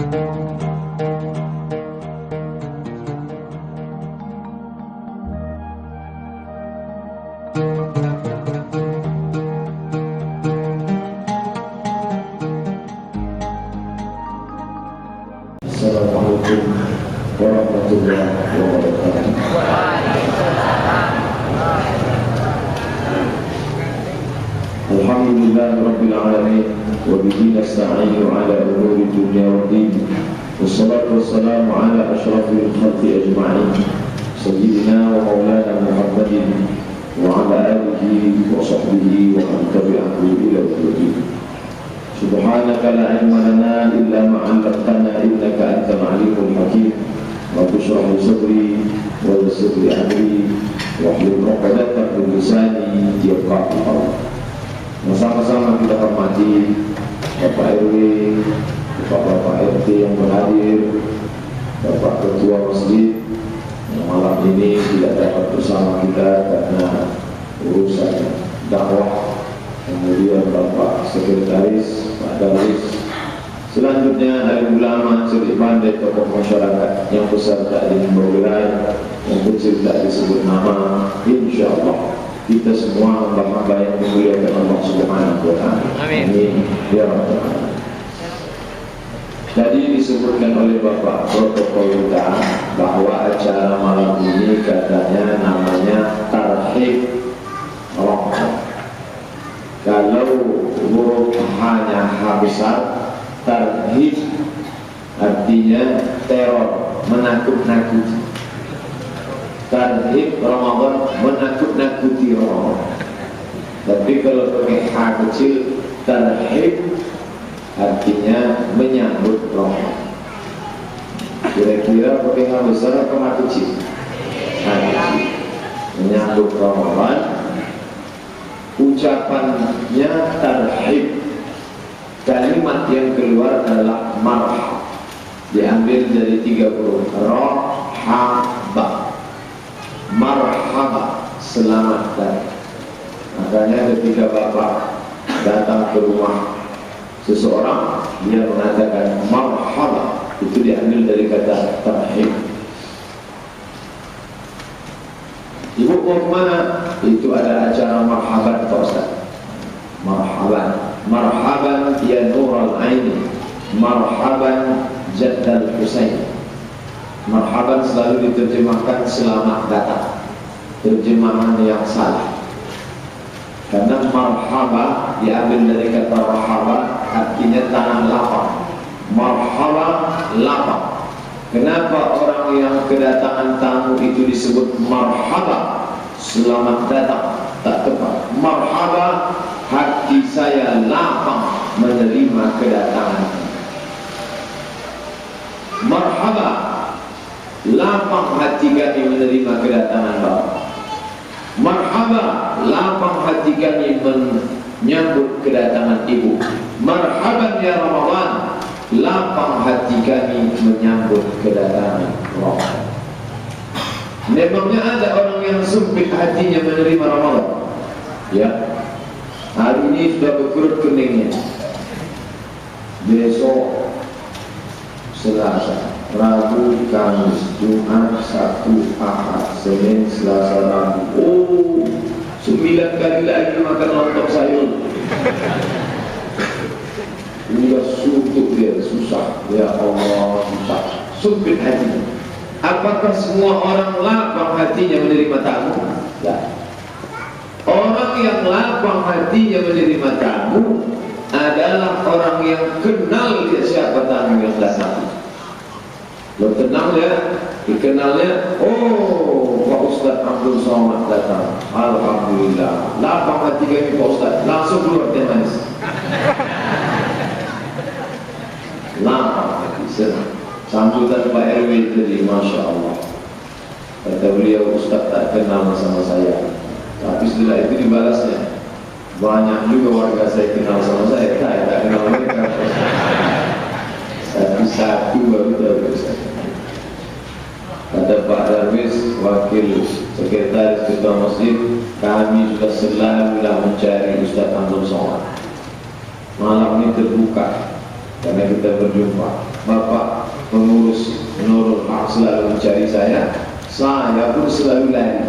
Assalamualaikum warahmatullahi wabarakatuh. Alhamdulillah rabbil alamin wa bihi nasta'inu ala umuri dunya waddin. Wassalatu wassalamu ala asyrafil khalqi ajma'in sayyidina wa maulana Muhammadin wa ala alihi wa sahbihi wa man tabi'ahu ila yaumil. Subhanaka la ilma lana illa ma 'allamtana innaka antal alimul hakim. Rabbi shrah li sadri wa yassir li amri wahlul 'uqdatam min lisani yafqahu qawli. Bersama-sama kita hormati Bapak RW, Bapak RT yang berhadir, Bapak Ketua Masjid yang malam ini tidak dapat bersama kita karena urusan dakwah. Kemudian Bapak Sekretaris, Pak Darwis. Selanjutnya dari ulama, cerdik pandai, tokoh masyarakat yang besar tak dibergerai, yang kecil tak disebut nama. InsyaAllah kita semua hamba-hamba yang dimuliakan Allah Subhanahu wa Ta'ala. Amin. Ya Rabbal. Tadi disebutkan oleh Bapak protokol kita bahwa acara malam ini katanya namanya Tarhib Ramadan. Kalau huruf H-nya H besar, tarhib artinya teror, menakut-nakuti. Tarhib Ramadan, menakut-nakuti Ramadan. Tapi kalau pakai H kecil, tarhib artinya menyambut Ramadan. Kira-kira pakai H besar atau H kecil? H kecil. Menyambut Ramadan. Ucapannya tarhib. Kalimat yang keluar adalah marhab. Diambil dari 3 huruf rohaba. Marhaba, selamat datang. Makanya ketika Bapak datang ke rumah seseorang, dia mengatakan marhaba. Itu diambil dari kata tarhib. Ibu mau kemana? Itu ada acara marhaban Pak Ustaz. Marhaban, marhaban ya Nurul Aini, marhaban Jaddal Husain. Marhaban selalu diterjemahkan selamat datang, terjemahan yang salah. Karena marhaba diambil dari kata rahaba, artinya tanah lapang. Marhaba, lapang. Kenapa orang yang kedatangan tamu itu disebut marhaba, selamat datang? Tak tepat. Marhaba, hati saya lapang menerima kedatangan. Marhaba, lapang hati kami menerima kedatangan Bapak. Marhaba, lapang hati kami menyambut kedatangan Ibu. Marhaban ya Ramadan, lapang hati kami menyambut kedatangan Ramadan. Memangnya ada orang yang sempit hatinya menerima Ramadan? Ya, hari ini sudah berkerut keningnya. Besok Selasa, Rabu, Kamis, Jumat, Sabtu, Ahad, Senin, Selasa, Rabu. Oh, 9 kali lagi makan lontong sayur. Ini suntuk dia, susah. Ya Allah, susah. Sempit hatinya. Apakah semua orang lapang hatinya menerima tamu? Ya. Orang yang lapang hatinya menerima tamu adalah orang yang kenal dia siapa tamu yang datang. Lo kenal ya, dikenalnya. Oh, Pak Ustaz Abdul Somad datang. Alhamdulillah. Lapang hati kami Pak Ustaz. Langsung keluar teh manis. Lapang hati, senang. Sambutan Pak RW tadi, Masya Allah. Kata beliau, Ustaz tak kenal sama saya. Tapi setelah itu dibalasnya, banyak juga warga saya kenal sama saya. Saya tak kenal mereka. Satu-satu baru tahu Ustaz. Kata Pak Darwis, Wakil Sekretaris Ketua Masjid, kami sudah selalu mencari Ustaz Abdul Somad. Malam ini terbuka karena kita berjumpa. Bapak pengurus Nurul Haq selalu mencari saya pun selalu lari.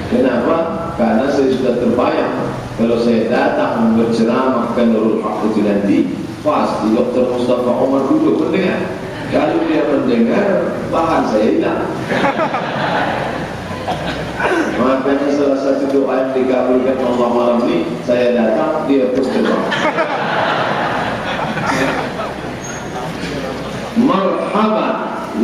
Kenapa? Karena saya sudah terbayang kalau saya datang berceramah ke Nurul Haq itu nanti pasti Dr. Mustafa Omar duduk mendengar. Kalau dia mendengar, bahan saya hilang. Makanya salah satu doa yang dikabulkan Allah malam ini, saya datang, dia terus terbang. Marhaban,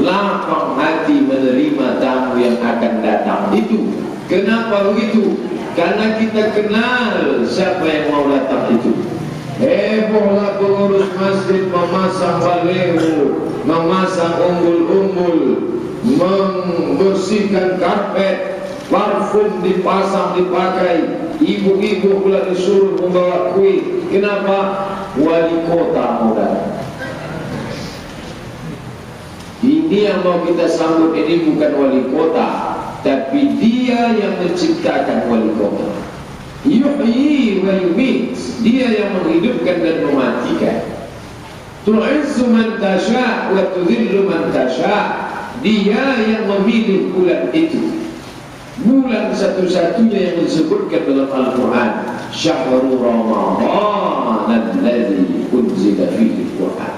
lapang hati menerima tamu yang akan datang itu. Kenapa begitu? Karena kita kenal siapa yang mau datang itu. Hebohlah pengurus masjid memasang baleho, memasang umbul-umbul, membersihkan karpet, parfum dipasang dipakai, ibu-ibu pula disuruh membawa kue. Kenapa? Wali kota mau datang. Ini yang mau kita sambut ini bukan wali kota, tapi dia yang menciptakan wali kota. Yuhyi wa yumit, dia yang menghidupkan dan mematikan. Tu'izzu man tasha' wa tudhillu man tasha', dia yang memilih bulan itu. Bulan satu-satunya yang disebutkan dalam Al-Quran, Syahrul Ramadhan alladzi unzila fihi al-Quran.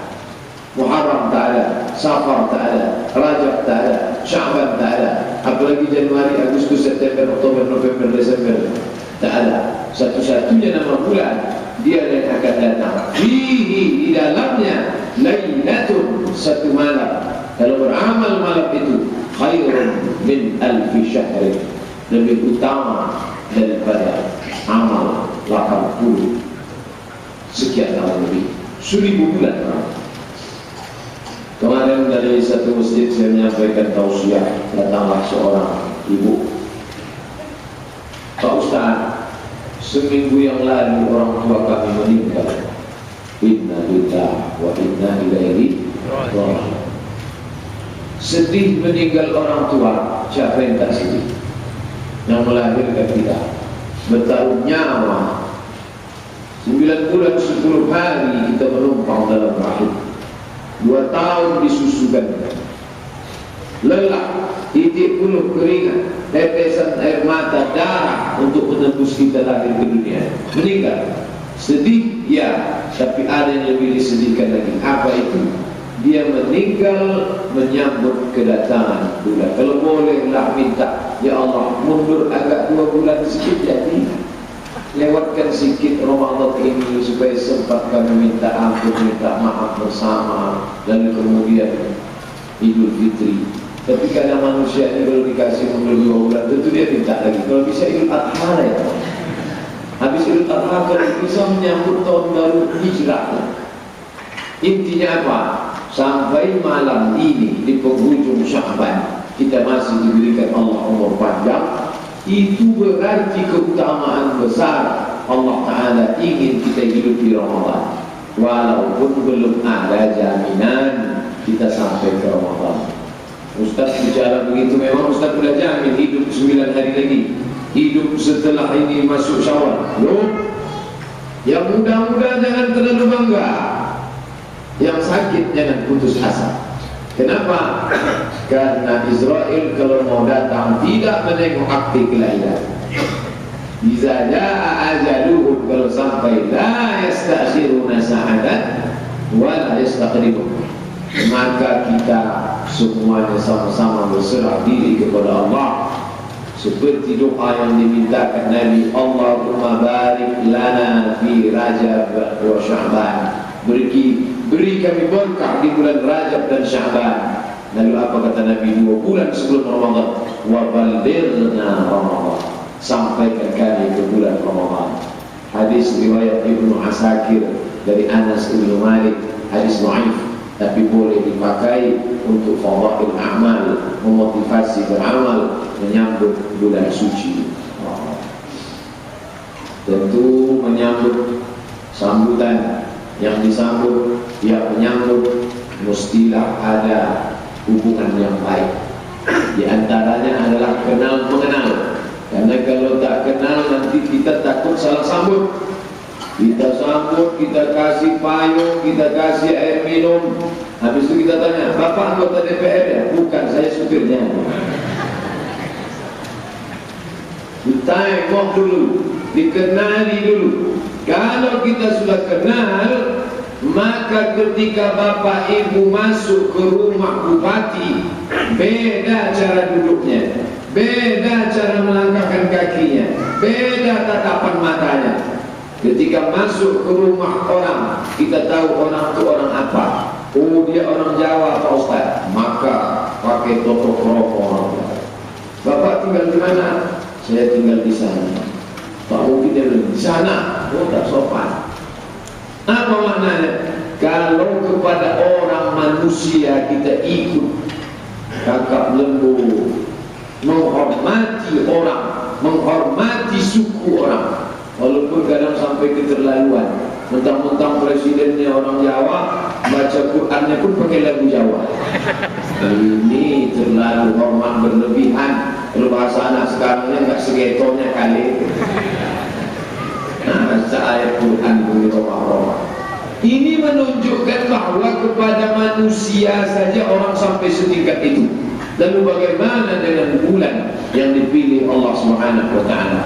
Muharram tak ada, Safar tak ada, Rajab tak ada, Sya'ban tak ada, apalagi Januari, Agustus, September, Oktober, November, Desember tak ada. Satu-satunya nama bulan dia yang akan datang. Fihi, di dalamnya, Lailatun, satu malam. Kalau beramal malam itu, khairun min alfi syahrin, lebih utama daripada amal 80 sekian tahun lebih, 1000 bulan. Kemarin dari satu masjid saya menyampaikan tausiah, datanglah seorang ibu. Pak Ustaz, seminggu yang lalu orang tua kami meninggal. Inna lillahi wa inna ilaihi raji'un. Sedih meninggal orang tua, siapa yang tak sedih? Yang melahirkan kita, bertaruh nyawa 9 bulan 10 hari kita menumpang dalam rahim, 2 tahun disusukan, lelah, titik puluh keringat, tetesan air mata, darah untuk menembus kita lahir ke dunia. Meninggal, sedih ya, tapi ada yang lebih disedihkan lagi. Apa itu? Dia meninggal menyambut kedatangan bulan. Kalau bolehlah minta, ya Allah, mundur agak 2 bulan sikit jadi, lewatkan sikit Ramadan ini supaya sempat kami minta ampun, minta maaf bersama, dan kemudian Idul Fitri. Tapi kadang manusia ini kalau dikasih mundur 2 bulan, tentu dia minta lagi. Kalau bisa Idul Adha ya, habis Idul Adha kalau bisa menyambut tahun baru hijrah. Intinya apa? Sampai malam ini di penghujung Sya'ban kita masih diberikan Allah umur panjang. Itu berarti keutamaan besar. Allah Ta'ala ingin kita hidup di Ramadan, walaupun belum ada jaminan kita sampai ke Ramadan. Ustaz bicara begitu, memang Ustaz sudah jamin hidup 9 hari lagi, hidup setelah ini masuk Syawal. Loh, yang muda-muda jangan terlalu bangga, yang sakit jangan putus asa. Kenapa? Karena Israel kalau mau datang tidak menengok akte kelahiran. Iza jaa ajaluhum, kalau sampai la yastakhiruna sa'atan wa la yastaqdimun, maka kita semuanya sama-sama berserah diri kepada Allah. Seperti doa yang dimintakan Nabi, Allahumma barik lana fi Rajab wa Sya'ban, beri kami berkah di bulan Rajab dan Sya'ban. Lalu apa kata Nabi? 2 bulan sebelum Ramadan, wa ballighna Ramadan, sampaikan kami ke bulan Ramadan. Hadis riwayat Ibnu Asakir dari Anas bin Malik, hadis dhaif, tapi boleh dipakai untuk fadhail amal, memotivasi beramal menyambut bulan suci. Tentu menyambut sambutan yang disambut, yang menyambut mestilah ada hubungan yang baik. Di antaranya adalah kenal mengenal. Karena kalau tak kenal nanti kita takut salah sambut. Kita sambut, kita kasih payung, kita kasih air minum. Habis itu kita tanya, Bapak anggota DPR ya? Bukan, saya supirnya. Ditengok dulu, dikenali dulu. Kalau kita sudah kenal, maka ketika Bapak Ibu masuk ke rumah bupati, beda cara duduknya, beda cara melangkahkan kakinya, beda tatapan matanya. Ketika masuk ke rumah orang, kita tahu orang itu orang apa. Oh, dia orang Jawa Pak Ustaz, maka pakai totok rokok orang Jawa. Bapak tinggal di mana? Saya tinggal di sana. Pak mungkin dia bilang di sana. Oh, tak sopan. Apa maknanya? Kalau kepada orang manusia kita ikut kakak lembu, menghormati orang, menghormati suku orang, walaupun kadang sampai keterlaluan. Mentang-mentang presidennya orang Jawa, baca Qurannya pun pakai lagu Jawa. Ini terlalu hormat berlebihan. Kalau bahasa anak sekarangnya nggak segetonya kali. Nah, baca ayat Quran bunyi romah-romah. Ini menunjukkan bahwa kepada manusia saja orang sampai setingkat itu. Lalu bagaimana dengan bulan yang dipilih Allah Subhanahu wa Ta'ala?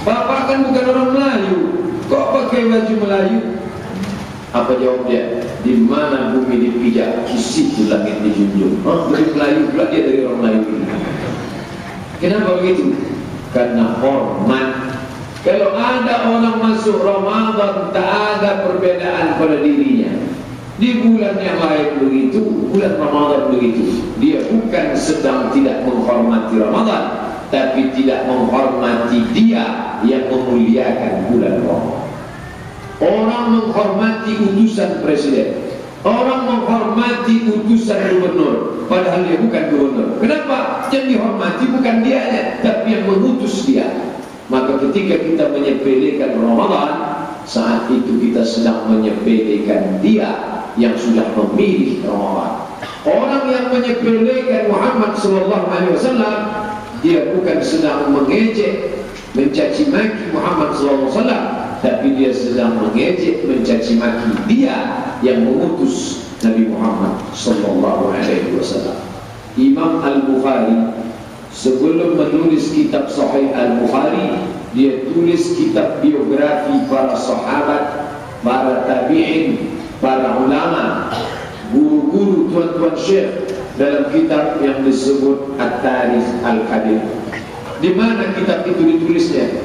Bapak kan bukan orang Melayu, kok pakai baju Melayu? Apa jawab dia? Di mana bumi dipijak, di situ langit dijunjung. Dari Melayu pula dia, dari orang Melayu. Kenapa begitu? Karena hormat. Kalau ada orang masuk Ramadan, tak ada perbedaan pada dirinya. Di bulan yang lain begitu, bulan Ramadan begitu. Dia bukan sedang tidak menghormati Ramadan, tapi tidak menghormati dia yang memuliakan bulan Ramadan. Orang menghormati utusan presiden, orang menghormati utusan gubernur, padahal dia bukan gubernur. Kenapa? Yang dihormati bukan dianya, tapi yang mengutus dia. Maka ketika kita menyepelekan Ramadan, saat itu kita sedang menyepelekan dia yang sudah memilih Ramadan. Orang yang menyepelekan Muhammad SAW, dia bukan sedang mengejek, mencaci maki Muhammad SAW, tapi dia sedang mengejek, mencaci maki dia yang mengutus Nabi Muhammad SAW. Imam Al-Bukhari sebelum menulis kitab Sahih Al-Bukhari, dia tulis kitab biografi para sahabat, para tabi'in, para ulama, guru-guru, tuan-tuan syekh, dalam kitab yang disebut At-Tarikh Al-Kabir. Di mana kitab itu ditulisnya?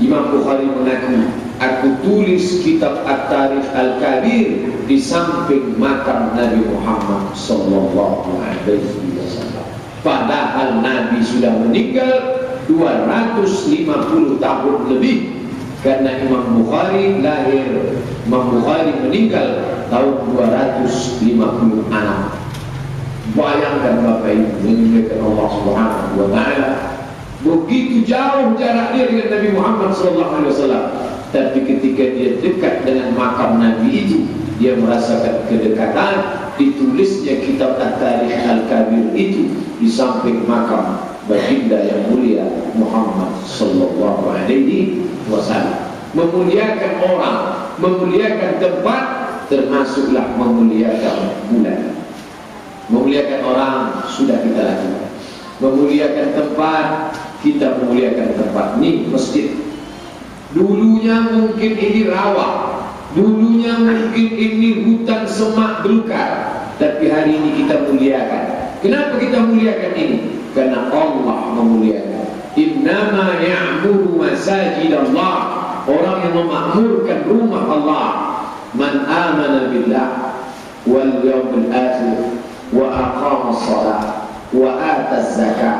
Imam Bukhari mengaku, aku tulis kitab At-Tarikh Al-Kabir di samping makam Nabi Muhammad sallallahu alaihi wasallam. Padahal Nabi sudah meninggal 250 tahun lebih. Karena Imam Bukhari lahir, Imam Bukhari meninggal tahun 256. Bayangkan Bapak Ibu, menyembahkan Allah Subhanahu wa Ta'ala, begitu jauh jarak dia dengan Nabi Muhammad SAW. Tapi ketika dia dekat dengan makam Nabi itu, dia merasakan kedekatan. Ditulisnya kitab At-Tarikh Al-Kabir itu di samping makam baginda yang mulia Muhammad sallallahu alaihi wasallam. Memuliakan orang, memuliakan tempat, termasuklah memuliakan bulan. Memuliakan orang sudah kita lakukan. Memuliakan tempat, kita memuliakan tempat. Ini masjid. Dulunya mungkin ini rawa, dulunya mungkin ini hutan semak belukar, tapi hari ini kita muliakan. Kenapa kita muliakan ini? Karena Allah memuliakan. Innama ya'muru masajid Allah, orang yang memakmurkan rumah Allah, man amana billah wal yawmil akhir wa aqama as-salat wa ata az-zakah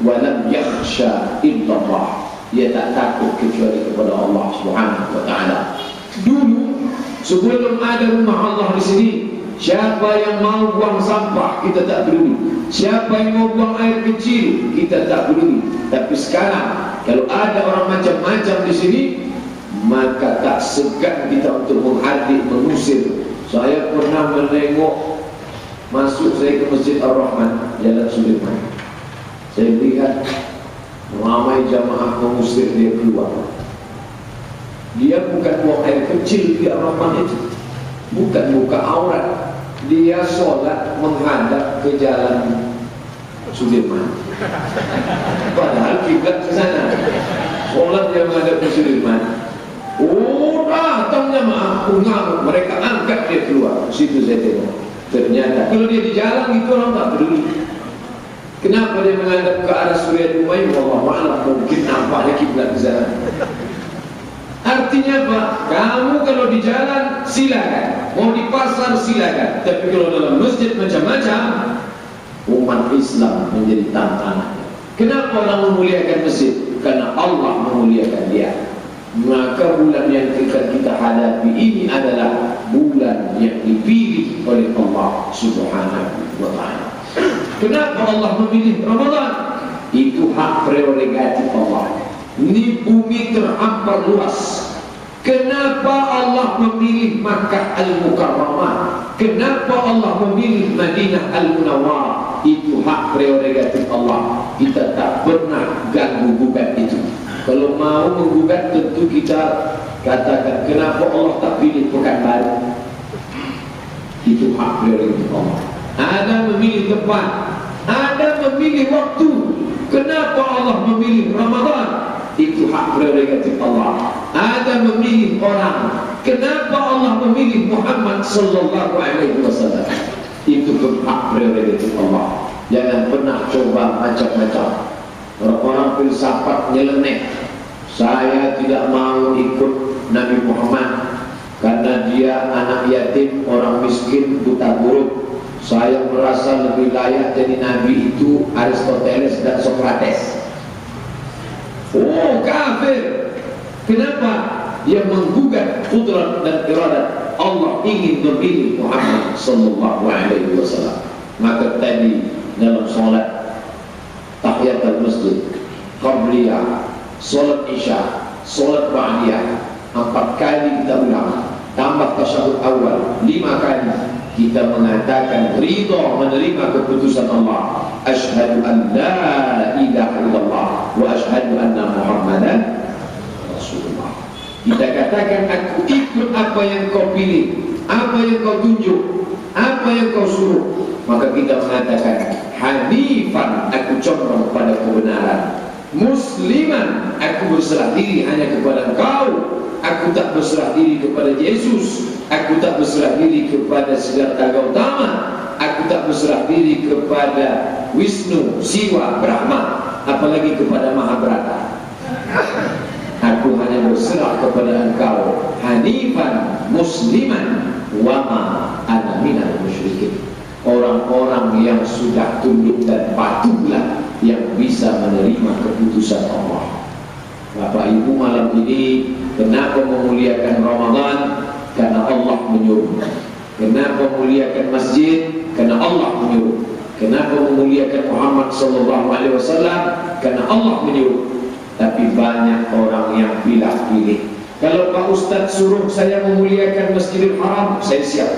wa lam yakhsha illa Allah. Dia tak takut kecuali kepada Allah Subhanahu wa Ta'ala. Dulu sebelum ada rumah Allah di sini, siapa yang mau buang sampah kita tak peduli, siapa yang mau buang air kecil kita tak peduli. Tapi sekarang kalau ada orang macam-macam di sini, maka tak segan kita untuk menghadik, mengusir. Saya pernah menengok, masuk saya ke Masjid Ar-Rahman, Jalan Sudirman. Saya lihat ramai jamaah mengusir dia keluar. Dia bukan buang air kecil di Ar-Rahman itu, bukan buka aurat. Dia sholat menghadap ke jalan Sudirman, padahal kiblat ke sana. Sholat yang menghadap ke Sudirman. Oh, datangnya aku ngamuk, mereka angkat dia keluar. Situ saya tengok. Ternyata kalau dia di jalan itu orang tak peduli. Kenapa dia menghadap ke arah Surya Dumai? Wallahu a'lam, mungkin nampaknya kiblat ke sana. Artinya apa? Kamu kalau di jalan silakan, mau di pasar silakan, tapi kalau dalam masjid macam-macam, umat Islam menjadi tantangan. Kenapa orang memuliakan masjid? Karena Allah memuliakan dia. Maka bulan yang kita hadapi ini adalah bulan yang dipilih oleh Allah Subhanahu wa ta'ala. Kenapa Allah memilih Ramadan? Itu hak prerogatif Allah. Ini bumi terhampar luas. Kenapa Allah memilih Makkah Al-Mukarramah? Kenapa Allah memilih Madinah Al-Munawwarah? Itu hak prerogatif Allah. Kita tak pernah ganggu gugat itu. Kalau mau menggugat tentu kita katakan kenapa Allah tak pilih Pekanbaru. Itu hak prerogatif Allah. Ada memilih tempat, ada memilih waktu. Kenapa Allah memilih Ramadan? Itu hak prerogatif Allah. Ada memilih orang. Kenapa Allah memilih Muhammad sallallahu alaihi wasallam? Itu pun hak prerogatif Allah. Jangan pernah coba macam-macam. Orang-orang filsafat nyeleneh. Saya tidak mau ikut Nabi Muhammad karena dia anak yatim, orang miskin, buta huruf. Saya merasa lebih layak jadi Nabi itu Aristoteles dan Socrates. Oh, kafir. Kenapa? Dia menggugat kudrat dan iradat Allah ingin memilih Muhammad sallallahu alaihi wasallam. Maka tadi dalam solat tahiyatul masjid, qabliyah, solat isya, solat ba'diyah, 4 kali kita ulang, tambah tasyahud awal 5 kali kita mengatakan ridha menerima keputusan Allah. Asyhadu an la ilaha illallah wa asyhadu anna Muhammadan Rasulullah. Kita katakan aku ikut apa yang kau pilih, apa yang kau tunjuk, apa yang kau suruh. Maka kita mengatakan hanifan, aku condong pada kebenaran. Musliman, aku berserah diri hanya kepada Engkau. Aku tak berserah diri kepada Yesus. Aku tak berserah diri kepada Siddhartha Gautama. Aku tak berserah diri kepada Wisnu, Siwa, Brahma, apalagi kepada Mahabharata. Aku hanya berserah kepada Engkau. Hanifan, musliman, wama ana minal musyrikin. Orang-orang yang sudah tunduk dan patuhlah yang bisa menerima keputusan Allah. Bapak Ibu, malam ini kenapa memuliakan Ramadan? Karena Allah menyuruh. Kenapa memuliakan masjid? Karena Allah menyuruh. Kenapa memuliakan Muhammad sallallahu alaihi wasallam? Karena Allah menyuruh. Tapi banyak orang yang pilih-pilih. Kalau Pak Ustaz suruh saya memuliakan Masjidil Haram, saya siap.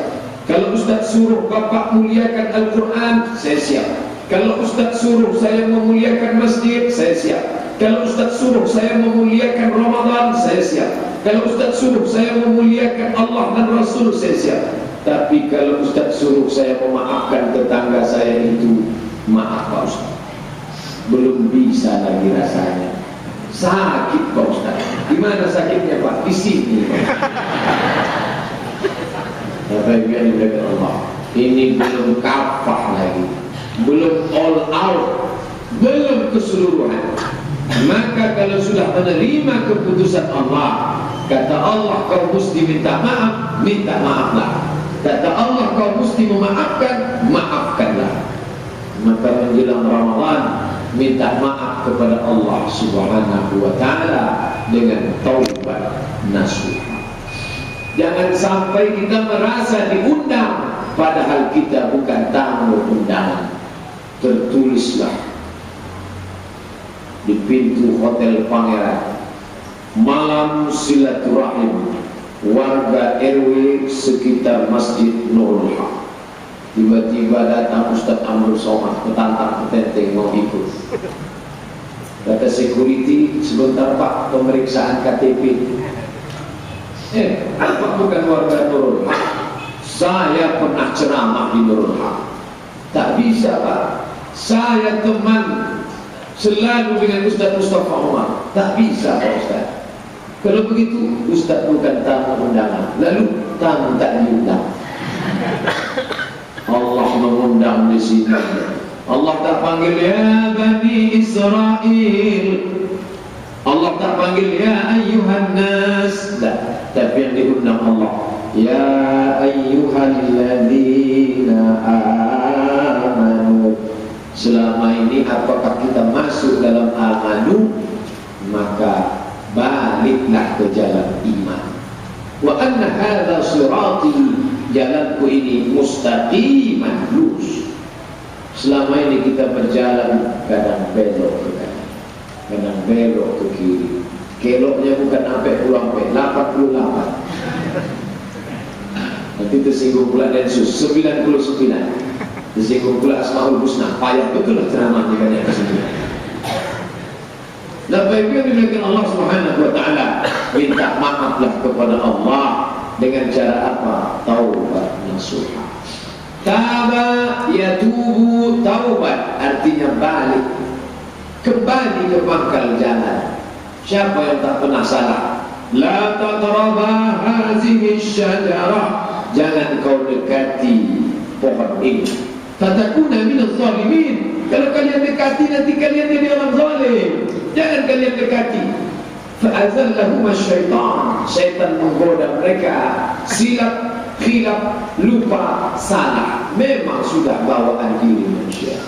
Kalau Ustaz suruh Bapak muliakan Al-Quran, saya siap. Kalau Ustaz suruh saya memuliakan masjid, saya siap. Kalau Ustaz suruh saya memuliakan Ramadan, saya siap. Kalau Ustaz suruh saya memuliakan Allah dan Rasul, saya siap. Tapi kalau Ustaz suruh saya memaafkan tetangga saya itu, maaf Pak Ustaz, belum bisa lagi rasanya. Sakit Pak Ustaz. Di mana sakitnya Pak? Di sini. Bapak Ibu yang dimuliakan Allah, ini belum kafah lagi, belum all out, belum keseluruhan. Maka kalau sudah menerima keputusan Allah, kata Allah kau mesti minta maaf, minta maaflah. Kata Allah kau mesti memaafkan, maafkanlah. Maka menjelang Ramadan, minta maaf kepada Allah Subhanahu wa ta'ala dengan taubat nasuha. Jangan sampai kita merasa diundang padahal kita bukan tamu undangan. Tertulislah di pintu Hotel Pangeran, malam silaturahim warga RW sekitar Masjid Nurul Haq. Tiba-tiba datang Ustaz Amrul Somad, petantang petenteng mau ikut. Kata security, sebentar Pak, pemeriksaan KTP. Apa bukan warga Nurul Haq? Saya pernah ceramah di Nurul Haq. Tak bisa Pak. Saya teman selalu dengan Ustaz Mustafa Umar. Tak bisa Pak Ustaz. Kalau begitu Ustaz bukan tamu undangan, lalu tamu tak diundang. Allah mengundang di sini. Allah tak panggil ya Bani Israel. Allah tak panggil ya ayyuhan nas. Tak, tapi yang diundang Allah. Ya ayyuhalladzina amanu. Selama ini apakah kita masuk dalam amanu, maka baliklah ke jalan iman. Wa anna hadza sirati, jalanku ini mustaqiman, lurus. Selama ini kita berjalan kadang belok ke kanan, kadang belok ke kiri. Keloknya bukan sampai pulang 88. Nanti tersinggung pula Densus 99. Tersinggung pula Asmaul Husna. Payah betul lah ceramahnya kan yang tersinggung. Bapak Ibu yang dimuliakan Allah Subhanahu wa taala, minta maaflah kepada Allah dengan cara apa? Taubat nasuha. Taba yatubu, taubat artinya balik, kembali ke pangkal jalan. Siapa yang tak pernah salah? La taqraba hazihi syajarah, jangan kau dekati pohon ini. Fatakuna minaz zalimin, kalau kalian dekati nanti kalian jadi orang zalim. Jangan kalian dekati. Fa'azallahum syaitan, syaitan menggoda mereka. Silap, khilaf, lupa, salah. Memang sudah bawaan diri manusia.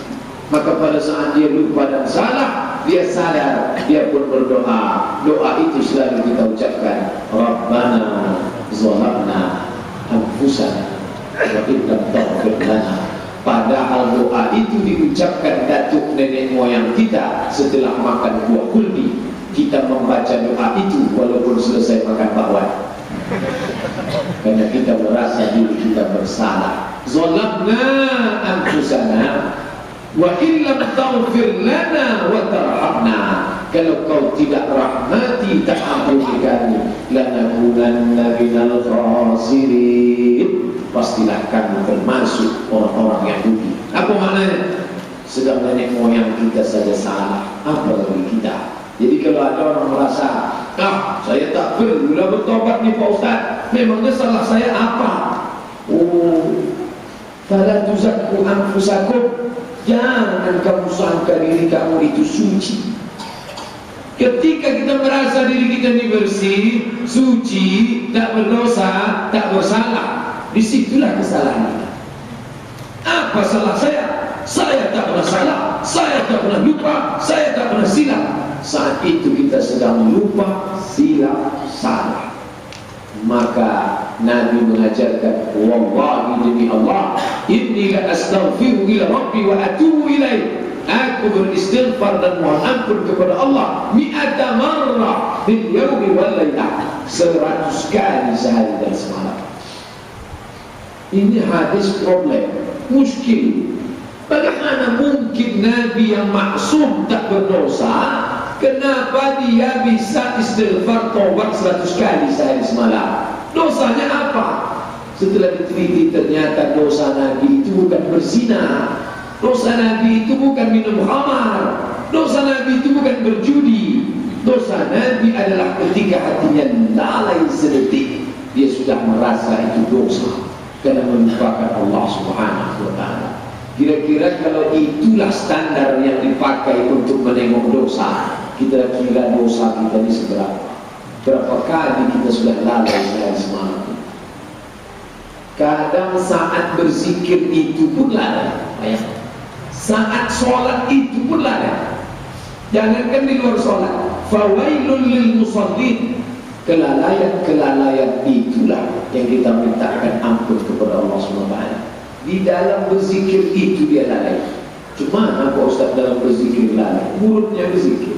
Maka pada saat dia lupa dan salah, dia sadar, dia pun berdoa. Doa itu selalu kita ucapkan, Rabbana zalamna anfusana wa illam taghfir lana. Padahal doa itu diucapkan datuk nenek moyang kita setelah makan buah kuldi. Kita membaca doa itu walaupun selesai makan bakwan, karena kita merasa diri kita bersalah. Zalamna anfusana wa illam taghfir lana wa tarhamna. Kalau kau tidak rahmati, tak ampuni kami, lanakunanna minal khasirin, pastilah kami termasuk orang-orang yang rugi. Apa maknanya? Sedang nenek moyang kita saja salah, apalagi kita. Jadi kalau ada orang merasa, saya tak perlulah bertobat nih Pak Ustaz, memangnya salah saya apa? Fala tuzakku anfusakum, jangan kamu sangka diri kamu itu suci. Ketika kita merasa diri kita ini bersih, suci, tak berdosa, tak bersalah, disitulah kesalahan kita. Apa salah saya? Saya tak pernah salah, saya tak pernah lupa, saya tak pernah silap. Saat itu kita sedang lupa, silap, salah. Maka Nabi mengajarkan, wallahi demi Allah, inni la astaghfiru ila rabbi wa atubu ilaih. Aku beristighfar dan mohon ampun kepada Allah mi'ata marrah bil yawmi wal lailah, 100 kali sehari dan semalam. Ini hadis problem, muskil. Bagaimana mungkin Nabi yang maksum tak berdosa, kenapa dia bisa istighfar taubat 100 kali sehari semalam? Dosanya apa? Setelah diteliti ternyata dosa Nabi itu bukan berzina, dosa Nabi itu bukan minum khamar, dosa Nabi itu bukan berjudi. Dosa Nabi adalah ketika hatinya lalai sedetik, dia sudah merasa itu dosa karena melupakan Allah Subhanahu wa taala. Kira-kira kalau itulah standar yang dipakai untuk menengok dosa, kita kira dosa kita ini seberapa? Berapa kali kita sudah lalai sehari semalam? Kadang saat berzikir itu pun lalai, saat sholat itu pun lalai. Jangankan di luar sholat, fawailul lil musallin, kelalaian itulah yang kita mintakan ampun kepada Allah SWT. Di dalam berzikir itu dia lalai. Cuma apa Ustaz dalam berzikir lalai? Mulutnya berzikir,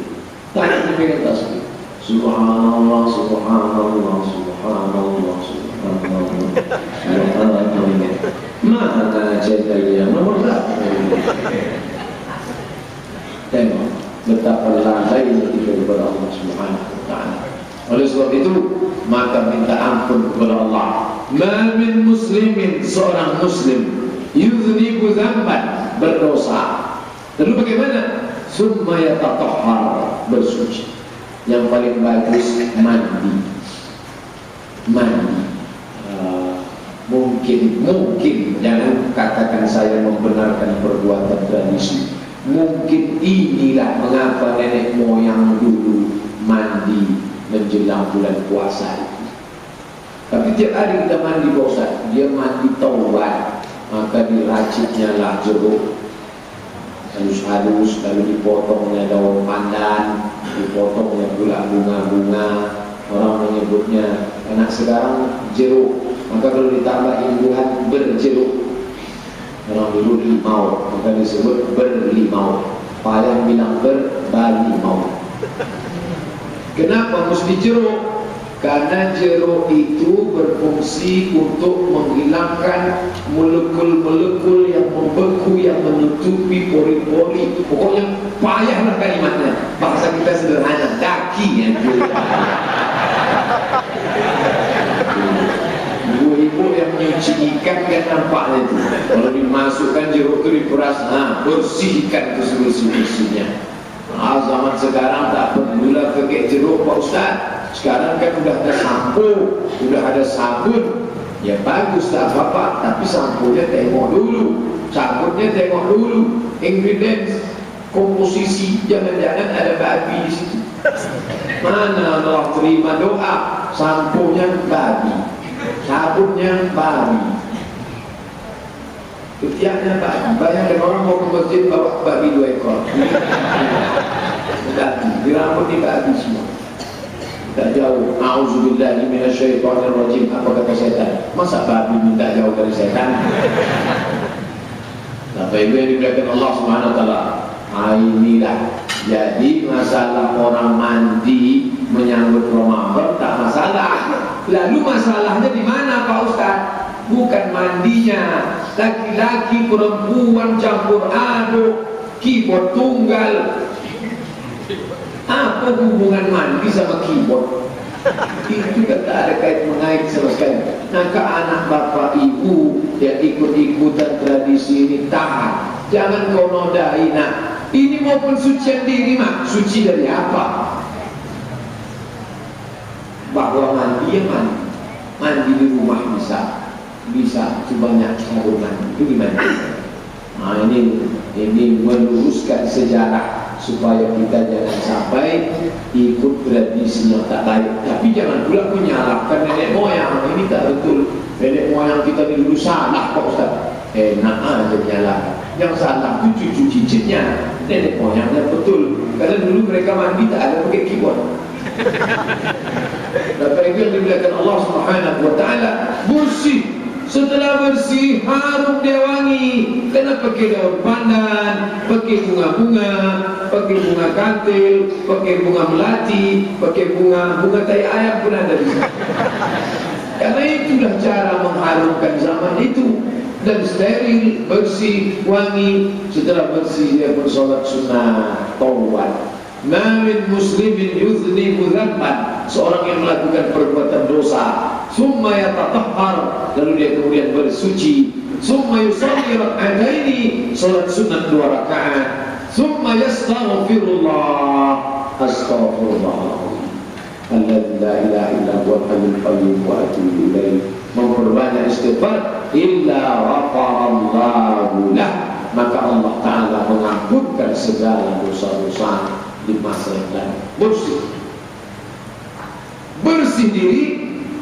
tangannya pegang tasbih. Subhanallah, subhanallah, subhanallah, subhanallah, subhanallah. Mana jadinya nomor berapa? Tengok betapa lalainya kita kepada Allah Subhanahu wa taala. Oleh sebab itu maka minta ampun kepada Allah. Ma min muslimin, seorang muslim, yudhnibu dzamban, berdosa. Lalu bagaimana? Summa yatatahhar, bersuci. Yang paling bagus mandi. Mungkin jangan katakan saya membenarkan perbuatan tradisi. Mungkin inilah mengapa nenek moyang dulu mandi menjelang bulan puasa itu. Tapi tiap hari kita mandi bosan, dia mandi taubat, maka diraciknya lah jeruk halus-halus, lalu dipotongnya daun pandan, dipotongnya pula bunga-bunga. Orang menyebutnya, anak sekarang jeruk, maka kalau ditambah imbuhan berjeruk. Orang dulu limau, maka disebut berlimau. Payah bilang berbalimau. Kenapa mesti jeruk? Karena jeruk itu berfungsi untuk menghilangkan molekul-molekul yang membeku, yang menutupi pori-pori. Pokoknya payahlah kalimatnya. Bahasa kita sederhana, daki ya. Ibu-ibu yang menyuci ikan kan nampaknya itu. Kalau dimasukkan jeruk itu diperas, bersihkan bersih-bersihnya. Zaman sekarang tak perlulah pakai jeruk Pak Ustaz. Sekarang kan udah ada sampo, udah ada sabun. Ya bagus tak apa-apa, tapi samponya tengok dulu, sabunnya tengok dulu, ingredients, komposisi, jangan-jangan ada babi di situ. Mana Allah terima doa, samponya babi, sabunnya babi, ketiaknya babi. Bayangkan orang mau ke masjid bawa babi 2 ekor. Babi, di rambut di babi semua. Tak jauh. A'udzubillahi minasyaitonirrajim. Apa kata setan? Masa babi minta jauh dari setan? Bapak Ibu yang dimuliakan Allah Subhanahu wa taala. Inilah jadi masalah orang mandi menyambut Ramadan tak masalah. Lalu masalahnya di mana Pak Ustaz? Bukan mandinya. Laki-laki perempuan campur aduk, keyboard tunggal. Apa hubungan mandi sama keyboard? Itu tak ada kait mengait sama sekali. Maka anak bapak ibu yang ikut-ikutan tradisi ini tahan. Jangan kau nodai nak. Ini mau pensucian diri mak. Suci dari apa? Bahwa mandi ya mandi. Mandi di rumah bisa sebanyak sabun mandi. Itu gimana? Nah ini meluruskan sejarah supaya kita jangan sampai ikut tradisi yang tak baik. Tapi jangan pula menyalahkan nenek moyang. Ini tak betul. Nenek moyang kita dulu salah Pak Ustaz. Enak aja menyalahkan. Yang salah itu cucu cicitnya. Nenek moyangnya betul. Karena dulu mereka mandi tak ada pakai keyboard. Bapak Ibu yang dimuliakan Allah Subhanahu wa taala, bersih. Setelah bersih, harum dia wangi. Kena pakai daun pandan, pakai bunga-bunga, pakai bunga kantil, pakai bunga melati, pakai bunga tai ayam pun ada di sana. Karena itulah cara mengharumkan zaman itu. Dan steril, bersih, wangi. Setelah bersih dia bersolat sunnah taubat. Ma min muslimin yudhnibu dzamban, seorang yang melakukan perbuatan dosa, summa yatatahhar, lalu dia kemudian bersuci, summa yusalli rak'ataini, salat sunat 2 rakaat, summa yastaghfirullah, astaghfirullah alladzi la ilaha illa huwal hayyul qayyum wa atubu ilaih. Memperbanyak istighfar, illa ghafarallahu lah, maka Allah Ta'ala mengampunkan segala dosa-dosa di masa yang lalu. Bersih diri,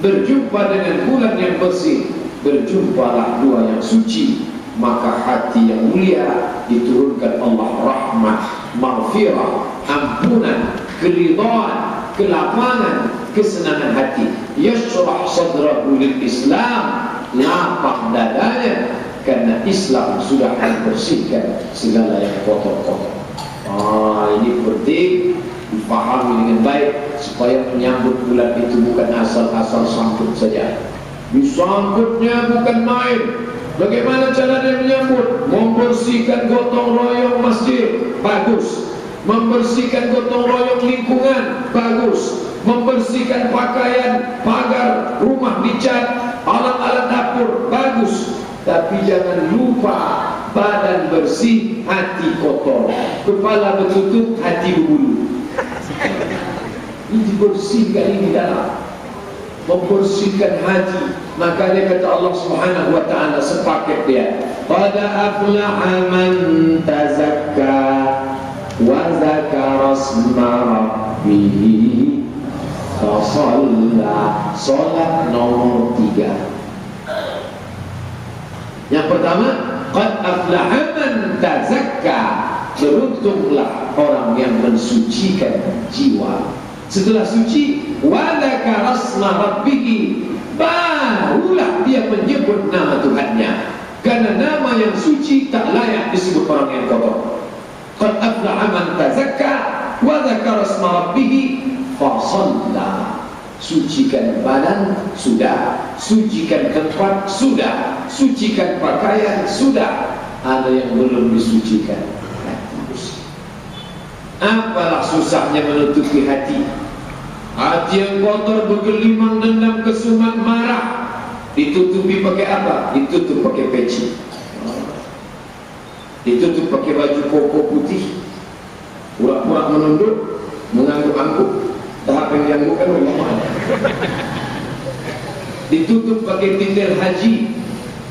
berjumpa dengan bulan yang bersih, berjumpalah dua yang suci, maka hati yang mulia diturunkan Allah rahmat, maghfirah, ampunan, keridhaan, kelapangan, kesenangan hati. Yashrah sadrahu lil Islam, lapang dadanya karena Islam sudah membersihkan segala yang kotor-kotor. Ini penting dipahami dengan baik supaya menyambut bulan itu bukan asal-asal sambut saja. Disambutnya bukan main. Bagaimana cara dia menyambut? Membersihkan gotong royong masjid, bagus. Membersihkan gotong royong lingkungan, bagus. membersihkan pakaian, pagar, rumah dicat, alat-alat dapur bagus. Tapi jangan lupa, badan bersih, hati kotor, kepala bertutup, hati berbulu. Ini dibersihkan ini dalam membersihkan hati. Maka dia kata Allah Subhanahu wa ta'ala sepaket dia, qad aflaha man tazakka wa zakara asma rabbih fa shalla. Salat nomor 3. Yang pertama, qad aflaha man tazakka, beruntunglah orang yang mensucikan jiwa. Setelah suci, wa dzakara asma rabbih, barulah dia menyebut nama Tuhannya. Karena nama yang suci tak layak disebut orang yang kotor. Qad aflaha man tazakka wa dzakara asma rabbih fa shalla. Sucikan badan sudah, sucikan tempat sudah, sucikan pakaian sudah. Ada yang belum disucikan, hati bersih. Apalah susahnya menutupi hati? Hati yang kotor, bergelimang dendam, kesumat, marah, ditutupi pakai apa? Ditutup pakai peci, ditutup pakai baju koko putih, pura-pura menunduk, mengangguk-angguk. Tahap yang dianggukkan Allah. Ditutup pakai tindel haji,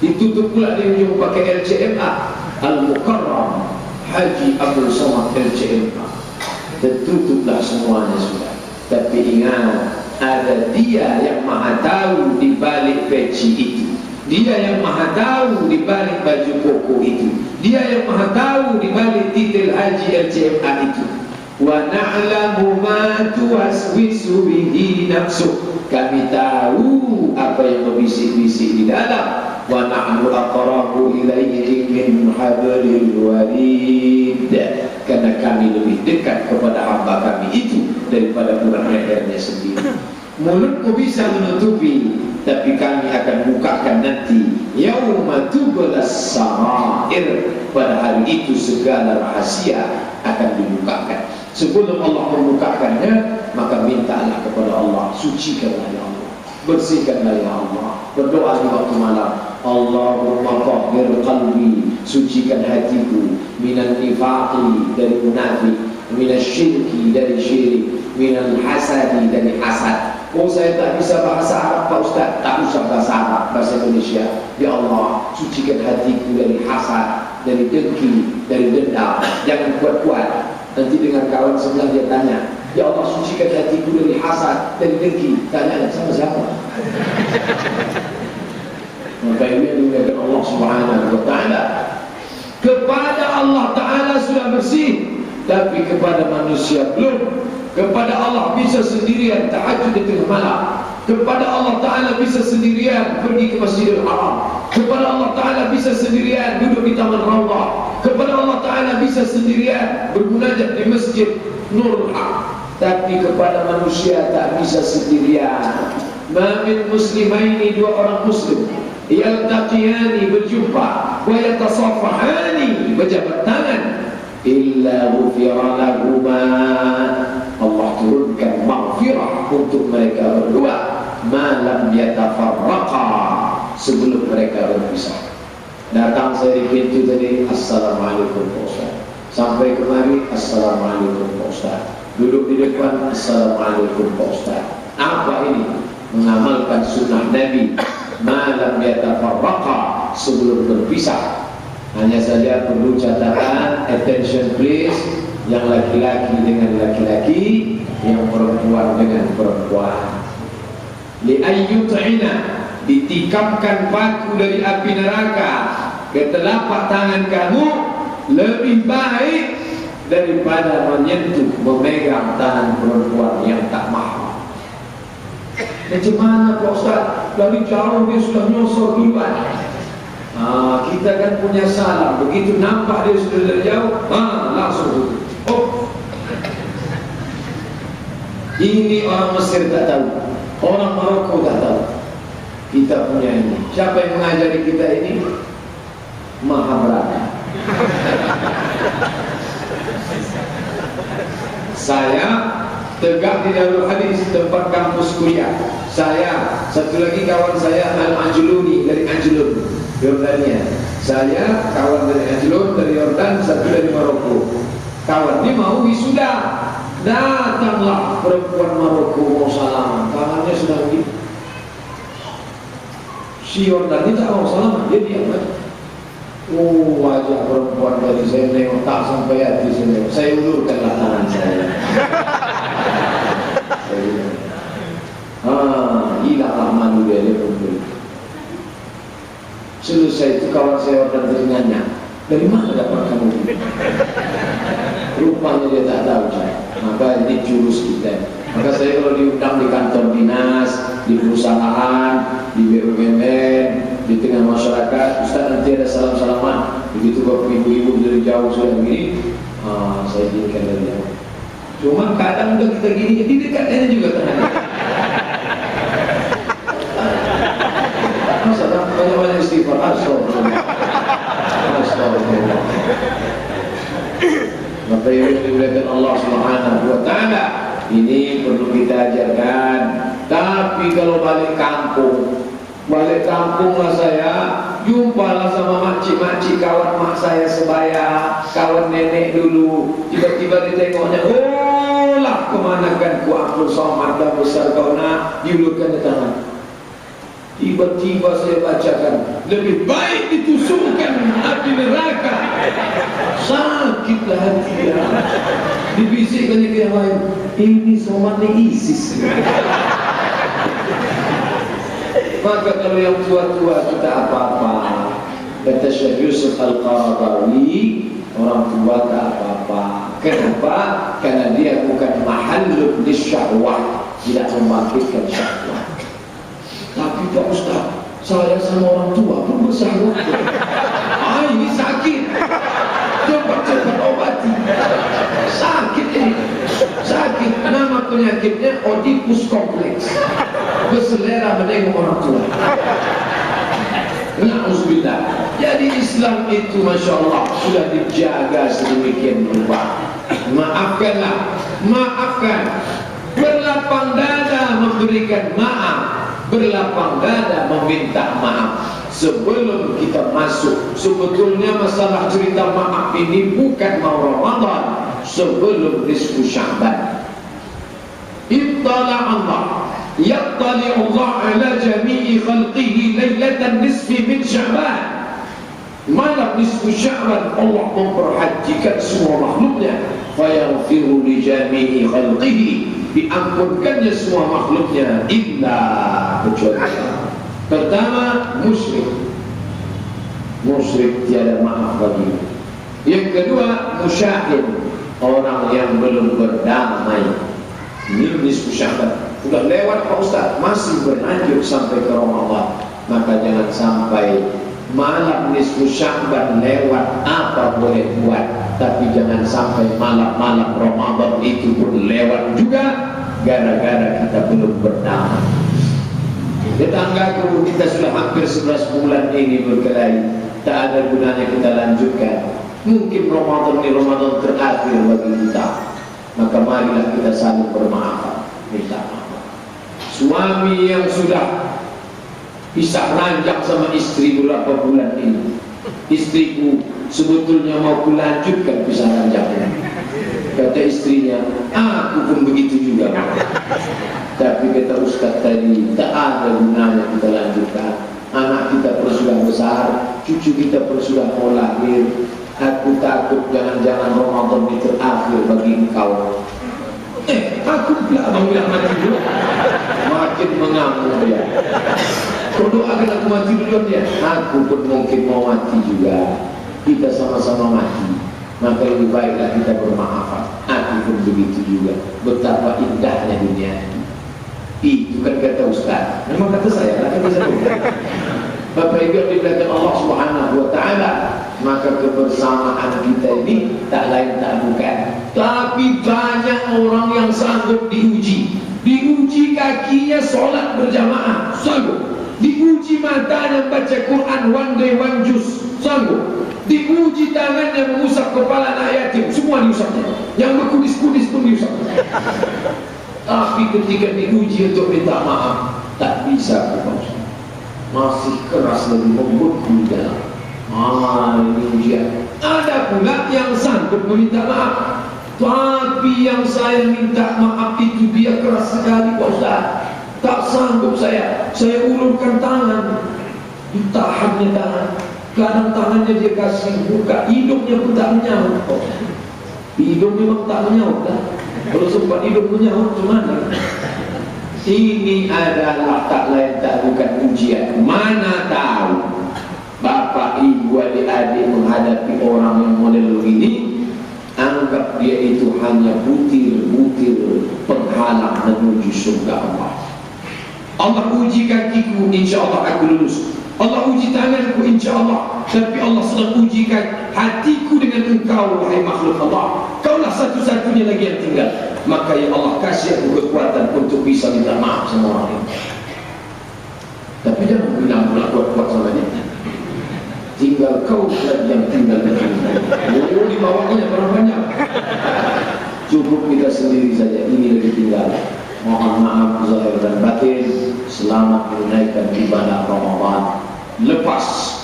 ditutup pula di ujung pakai LCMA, Al-Mukarram Haji Abdul Somad LCMA. Tertutuplah semuanya sudah. Tapi ingat, ada Dia yang maha tahu di balik peci itu, Dia yang maha tahu di balik baju koko itu, Dia yang maha tahu di balik titel haji LCMA itu. Wa na'lamu ma tuwaswisu bihi nafsuh, kami tahu apa yang berbisik-bisik di dalam. Wa nahnu aqrabu ilaihi min hablil warid, karena kami lebih dekat kepada hamba kami itu daripada bulan lehernya sendiri. Mulutmu bisa menutupi, tapi kami akan bukakan nanti. Yauma tublas sarair, pada hari itu segala rahasia akan dibukakan. Sebelum Allah membukakannya, maka mintalah kepada Allah, sucikanlah ya Allah, bersihkanlah ya Allah. Berdoa di waktu malam, Allahumma tahhir qalbi, sucikan hatiku, minan nifaqi, dari munafik, minan syirki, dari syirik, minan hasadi, dari hasad. Oh, saya tak bisa bahasa Arab Pak Ustaz. Tak usah bahasa Arab, bahasa Indonesia. Ya Allah, sucikan hatiku dari hasad, dari dengki, dari dendam. Jangan kuat-kuat. Nanti dengan kawan sebelah dia tanya, ya Allah, sucikan hatiku dari hasad, dari dengki. Tanya sama siapa? Maka ini dengan Allah Subhanahu wa ta'ala. Kepada Allah Ta'ala sudah bersih, tapi kepada manusia belum. Kepada Allah bisa sendirian tahajud di tengah malam. Kepada Allah Ta'ala bisa sendirian pergi ke Masjidil Haram. Kepada Allah Ta'ala bisa sendirian duduk di Taman Raudhah. Kepada Allah Ta'ala bisa sendirian bermunajat di Masjid Nurul Haq. Tapi kepada manusia tak bisa sendirian. Ma min muslimaini, dua orang muslim, yaltaqiyani, berjumpa, wa yatasafahani, berjabat tangan, illa ghufira lahuma, Allah turunkan maghfirah untuk mereka berdua, malam yatafarraqa, sebelum mereka berpisah. Datang saya di pintu tadi, Assalamualaikum Pak Ustaz. Sampai kemari, Assalamualaikum Pak Ustaz. Duduk di depan, Assalamualaikum Pak Ustaz. Apa ini? Mengamalkan sunnah Nabi, malam yatafarraqa, sebelum berpisah. Hanya saja perlu catatan, attention please, yang laki-laki dengan laki-laki, yang perempuan dengan perempuan. Li'ayyut'ina, ditikapkan paku dari api neraka ke telapak tangan kamu lebih baik daripada menyentuh, memegang tangan perempuan yang tak mahram. Macam mana Pak Ustaz? Dari jauh dia sudah nyosor duluan. Kita kan punya salam, begitu nampak dia sudah dari jauh, langsung. Oh, ini orang Mesir tak tahu, orang Maroko tak tahu. Kita punya ini. Siapa yang mengajari kita ini? Mahabharata. Saya tegak di Darul Hadis, tempat kampus kuliah. Saya, satu lagi kawan saya Al-Ajluni dari Ajlun, Yordania. Saya kawan dari Ajlun, dari Yordan, satu dari Maroko. Kawan ini mau wisuda, datanglah perempuan Maroko mau salaman, tangannya sudah begini. Si Yordan ini tak mau salaman, dia diam aja. Wajah perempuan dari saya nengok tak sampai hati saya. Saya ulurkanlah tangan saya. Hilanglah malu dia perempuan. Selesai itu kawan saya Yordan teringatnya, dari mana dapat kamu? Rupanya dia tak tahu saya. Maka ini jurus kita. Maka saya kalau diundang di kantor dinas, di perusahaan, di BUMN, di tengah masyarakat, Ustaz nanti ada salam-salaman. Begitu bapak ibu-ibu dari jauh sudah begini, saya izinkan dari jauh. Cuma kadang udah kita gini, di dekatnya juga terhadap. Masa banyak-banyak istighfar, astagfirullah. Maka yang dimuliakan Allah Subhanahu wa Ta'ala, ini perlu kita ajarkan. Tapi kalau balik kampung lah saya, jumpalah sama makcik-makcik kawan mak saya sebaya, kawan nenek dulu. Tiba-tiba ditengoknya, oh lah kemana kan ku Abdul Somad dah besar kau nak, diulurkan di tangan. Tiba-tiba saya bacakan, lebih baik ditusukkan api neraka. Sakitlah hati dia. Dibisikkan ke yang lain, ini Somad ni ISIS. Maka kalau yang tua-tua kita apa-apa, kata Syekh Yusuf Al-Qaradawi, orang tua tak apa-apa. Kenapa? Karena dia bukan mahallun lisyahwah, tidak membangkitkan syahwat. Tapi Pak Ustaz, saya sama orang tua pun bersyahwat. Ini sakit. Cepat-cepat obati. Sakit ini. Sakit. Nama penyakitnya Oedipus kompleks. Berselera menengok orang tua. Na'udzubillah. Jadi Islam itu Masya Allah sudah dijaga sedemikian rupa. Maafkanlah. Maafkan. Berlapang dada memberikan maaf, berlapang dada meminta maaf. Sebelum kita masuk, sebetulnya masalah cerita maaf ini bukan mau Ramadan, sebelum nisfu Sya'ban. Ittala Allah, yattali Allah ala jami'i khalqihi laylatan nisfi min Sya'ban. Malam nisfu Sya'ban Allah memperhatikan semua makhluknya, fayaghfiru li jami'i khalqihi, diampunkannya semua makhluknya illa kecuali pertama musyrik. Musyrik tiada maaf bagi. Yang kedua musyahid, orang yang belum berdamai. Ini nisfu Sya'ban sudah lewat Pak Ustaz, masih berlanjut sampai ke Ramadan. Maka jangan sampai malam nisfu Sya'ban lewat, apa boleh buat, tapi jangan sampai malam-malam Ramadan itu pun lewat juga gara-gara kita belum berdamai. Tetanggaku kita sudah hampir 11 bulan ini berkelahi, tak ada gunanya kita lanjutkan. Mungkin Ramadan ini Ramadan terakhir bagi kita. Maka marilah kita saling bermaaf, minta maaf. Suami yang sudah pisah ranjang sama istri beberapa bulan ini, istriku sebetulnya mau kulanjutkan pisah ranjangnya. Kata istrinya, aku pun begitu juga. Tapi kata Ustaz tadi, tak ada gunanya kita lanjutkan. Anak kita pun sudah besar, cucu kita pun sudah mau lahir. Aku takut jangan-jangan Ramadan ini terakhir bagi engkau. Aku pula abang bilang mati dulu. Makin mengamuk dia. Kau doakan aku mati duluan dia. Aku pun mungkin mau mati juga. Kita sama-sama mati. Maka lebih baiklah kita bermaafan. Aku pun begitu juga. Betapa indahnya dunia ini. Itu kan kata Ustaz. Memang kata saya, kata saya. Bapak Ibu yang dimuliakan Allah Subhanahu wa Ta'ala, maka kebersamaan kita ini tak lain tak bukan, tapi banyak orang yang sanggup diuji. Diuji kakinya solat berjamaah, sanggup. Diuji matanya baca Quran one day one juz, sanggup. Diuji tangannya mengusap kepala anak yatim, semua diusapnya. Yang berkudis-kudis pun diusapnya. Tapi ketika diuji untuk minta maaf, tak bisa kepada, masih keras dan membeku dalam. Ini ujian. Ada pula yang sanggup meminta maaf, tapi yang saya minta maaf itu dia keras sekali Pak Ustaz. Tak sanggup saya ulurkan tangan, ditahannya tangan. Kadang tangannya dia kasih buka, hidungnya pun tak menyaut. Hidung memang tak menyaut kan? Kalau sempat hidung menyaut gimana? Ini adalah tak lain tak bukan ujian. Mana tahu bapak ibu adik-adik menghadapi orang yang model begini, anggap dia itu hanya butir-butir penghalang menuju surga Allah. Allah uji kakiku, insya Allah aku lulus. Allah uji tanganku, insya Allah. Tapi Allah sedang ujikan hatiku dengan engkau, wahai makhluk Allah. Kaulah satu-satunya lagi yang tinggal. Maka ya Allah kasih aku kekuatan untuk bisa minta maaf sama orang ini. Tapi jangan bilang pula kuat-kuat sama dia. Tinggal kau lagi yang tinggal dengan dia. Dibawanya orang banyak. Cukup kita sendiri saja. Ini lagi tinggal. Mohon maaf zahir dan batin. Selamat menunaikan ibadah Ramadan. Lepas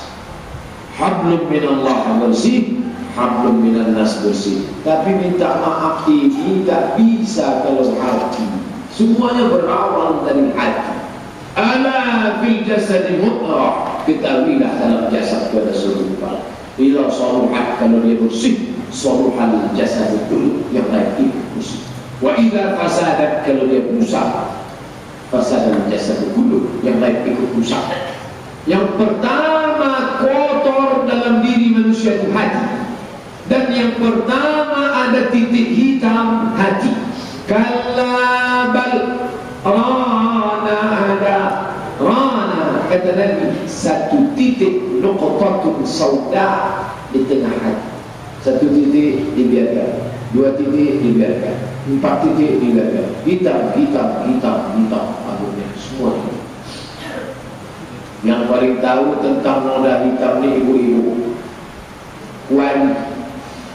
hablum minallah bersih, hablum minannas bersih. Tapi minta maaf ini tak bisa kalau hati. Semuanya berawal dari hati. Ala fil jasadi mutrah. Ketahuilah dalam jasad ada seluruh kepala. Bila saluhat, kalau dia bersih, saluhal jasad dulu yang lain ikut bersih. Wa idza fasadat, kalau dia rusak, fasadal jasad dulu yang lain ikut rusak. Yang pertama kotor dalam diri manusia itu hati. Dan yang pertama ada titik hitam hati. Kalla bal rana, ada rana, kata Nabi, satu titik nuqtatun sauda di tengah hati. Satu titik dibiarkan, dua titik dibiarkan, empat titik dibiarkan, hitam, hitam, hitam, hitam, akhirnya semua itu. Yang paling tahu tentang noda hitam ni ibu-ibu, wali,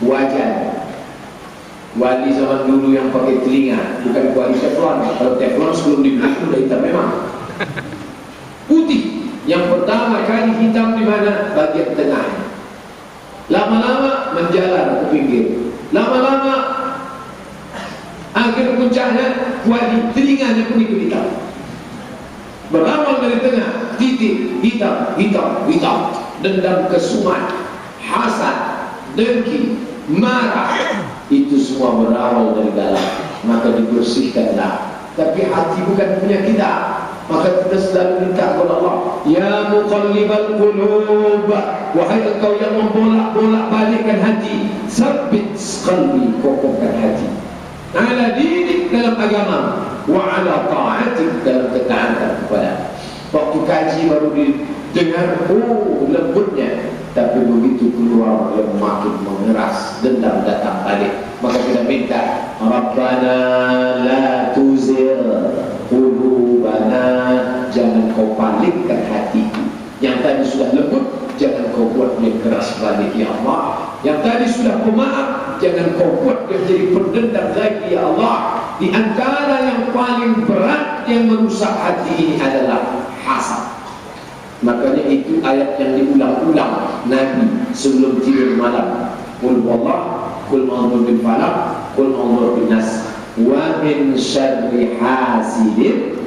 wajan. Wali zaman dulu yang pakai telinga, bukan wali teflon. Kalau teflon sebelum dibeli sudah hitam memang. Putih. Yang pertama kali hitam di mana? Bagian tengah. Lama-lama menjalar ke pinggir. Lama-lama akhir puncaknya wali telinganya pun ikut hitam. Berawal dari tengah, titik, hitam, hitam, hitam. Dendam, kesumat, hasad, dengki, marah. Itu semua berawal dari dalam. Maka dibersihkanlah. Tapi hati bukan punya kita. Maka kita selalu minta kepada Allah, ya muqallibal qulub, wahai engkau yang membolak-bolak balikkan hati, sabbit qalbi, kokohkan hati ala dinik, dalam agama, wa ala ta'atik, dalam ketaatan kepada. Waktu kaji baru didengar, oh lembutnya, tapi begitu keluar yang makin mengeras, dendam datang balik. Maka kita minta, Rabbana la tuzir qulubana, jangan kau palikkan hatiku. Yang tadi sudah lembut, jangan kau buat dia keras balik ya Allah. Yang tadi sudah pemaaf, jangan kau buat dia jadi pendendam lagi ya Allah. Di antara yang paling berat yang merusak hati ini adalah hasad. Makanya itu ayat yang diulang-ulang Nabi sebelum tidur malam. Qul wallah, qul ma'udhu bil falaq, qul ma'udhu bin nas, wa min syarri hasidin.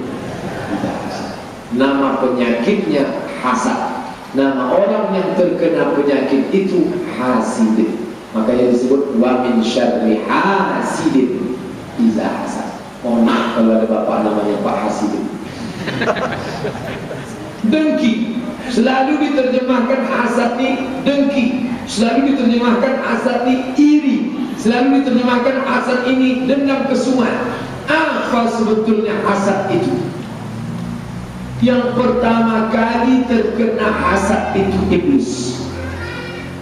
Nama penyakitnya hasad. Nama orang yang terkena penyakit itu hasidin. Makanya disebut wa min syarri hasidin iza hasad. Mohon maaf kalau ada bapak namanya Pak Hasidin. Dengki, selalu diterjemahkan hasad ni dengki, selalu diterjemahkan hasad ni iri, selalu diterjemahkan hasad ini dendam, kesumat. Apa sebetulnya hasad itu? Yang pertama kali terkena hasad itu iblis.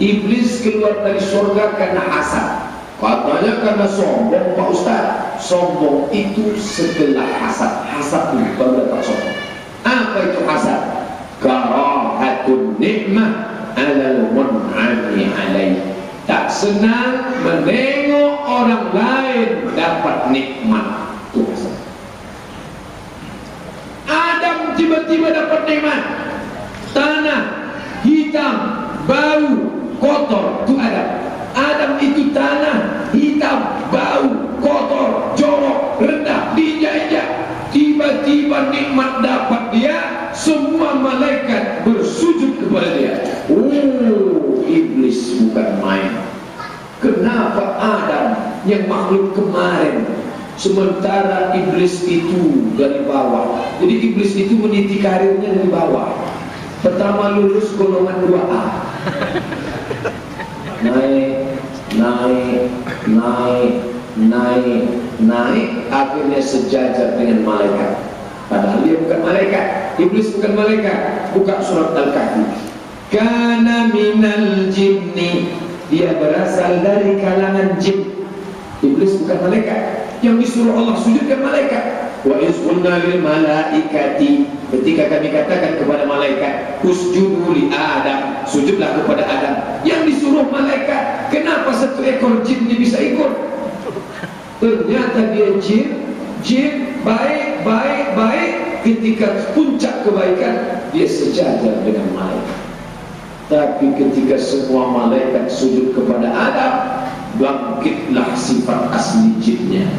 Iblis keluar dari surga karena hasad. Katanya karena sombong Pak Ustaz. Sombong itu setelah hasad. Hasad itu baru datang sombong. Apa itu hasad? Karahatun nikmah alal mun'ami alaih. Tak senang menengok orang lain dapat nikmat. Itu hasad. Adam tiba-tiba dapat nikmat. Tanah hitam, bau, kotor. Itu Adam. Adam itu tanah hitam, bau, kotor, jorok, rendah, diinjak-injak. Tiba-tiba nikmat dapat dia, semua malaikat bersujud kepada dia. Oh, iblis bukan main. Kenapa Adam yang makhluk kemarin, sementara iblis itu dari bawah. Jadi iblis itu meniti karirnya dari bawah. Pertama lulus golongan 2A, naik, akhirnya sejajar dengan malaikat. Padahal dia bukan malaikat. Iblis bukan malaikat. Buka surat Al-Kahfi. Kana minal jinni, dia berasal dari kalangan jin. Iblis bukan malaikat. Yang disuruh Allah sujudkan malaikat. Wa iz qulna lil malaikati, ketika kami katakan kepada malaikat, usjudu li Adam, sujudlah kepada Adam. Yang disuruh malaikat. Kenapa satu ekor jin dia bisa ikut? Ternyata dia jin baik. Ketika puncak kebaikan, dia sejajar dengan malaikat. Tapi ketika semua malaikat sujud kepada Adam, bangkitlah sifat asli jinnya.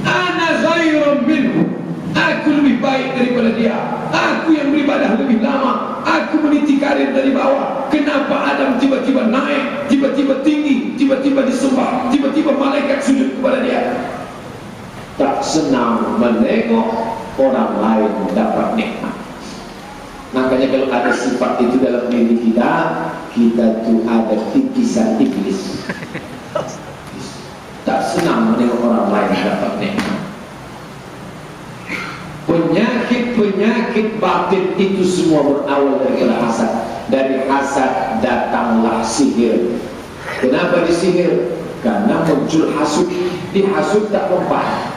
Ana khairun minhu, aku lebih baik daripada dia. Aku yang beribadah lebih lama. Aku meniti karir dari bawah. Kenapa Adam tiba-tiba naik, tiba-tiba tinggi, tiba-tiba disembah, tiba-tiba malaikat sujud kepada dia? Tak senang menengok orang lain dapat nikmat. Makanya kalau ada sifat itu dalam diri kita tuh ada titisan iblis. Tak senang menengok orang lain dapat nikmat. Penyakit batin itu semua berawal dari hasad. Dari hasad datanglah sihir. Kenapa disihir? Karena muncul hasud. Dihasud tak mempan.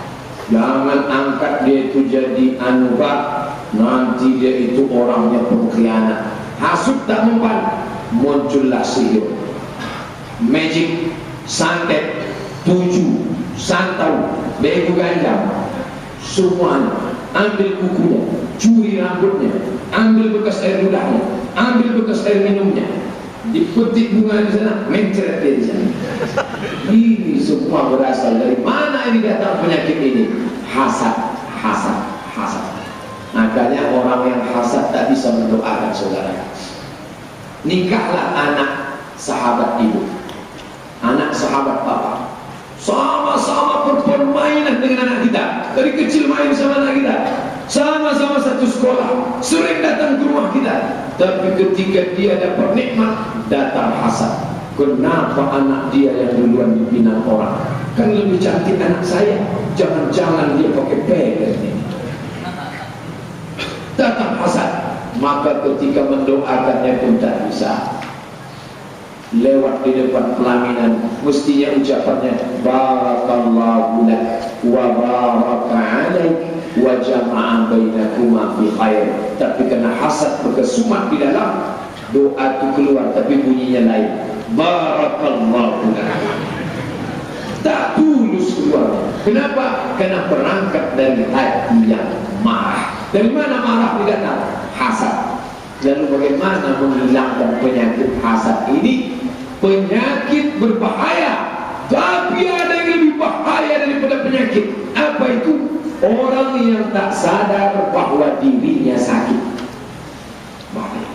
Jangan angkat dia itu jadi anugerah, nanti dia itu orangnya pengkhianat. Hasud tak mempan, muncullah sihir, magic, santet, tuju, santau, begu gandam, semuanya. Ambil kukunya, curi rambutnya, ambil bekas air ludahnya, ambil bekas air minumnya, dipetik bunga di sana, mencret dia di sana. Ini semua berasal dari mana ini datang penyakit ini? Hasad. Makanya orang yang hasad tak bisa mendoakan saudara. Nikahlah anak sahabat ibu, anak sahabat bapak, sama-sama permainan dengan anak kita. Dari kecil main sama anak kita, sama-sama satu sekolah, sering datang ke rumah kita. Tapi ketika dia dapat nikmat, datang hasad. Kenapa anak dia yang duluan dipinang orang? Kan lebih cantik anak saya. Jangan-jangan dia pakai pelet ini. Datang hasad. Maka ketika mendoakannya pun tak bisa. Lewat di depan pelaminan, mestinya ucapannya barakallahu lak wa baraka alaik wa jama'a bainakuma fi khair. Tapi kena hasad berkesumat di dalam, doa itu keluar tapi bunyinya lain. Barakallahu lak. Tak tulus keluar. Kenapa? Karena berangkat dari hati yang marah. Dari mana marah datang? Hasad. Lalu bagaimana menghilangkan penyakit hasad ini? Penyakit berbahaya, tapi ada yang lebih bahaya daripada penyakit. Apa itu? Orang yang tak sadar bahwa dirinya sakit. Bahaya.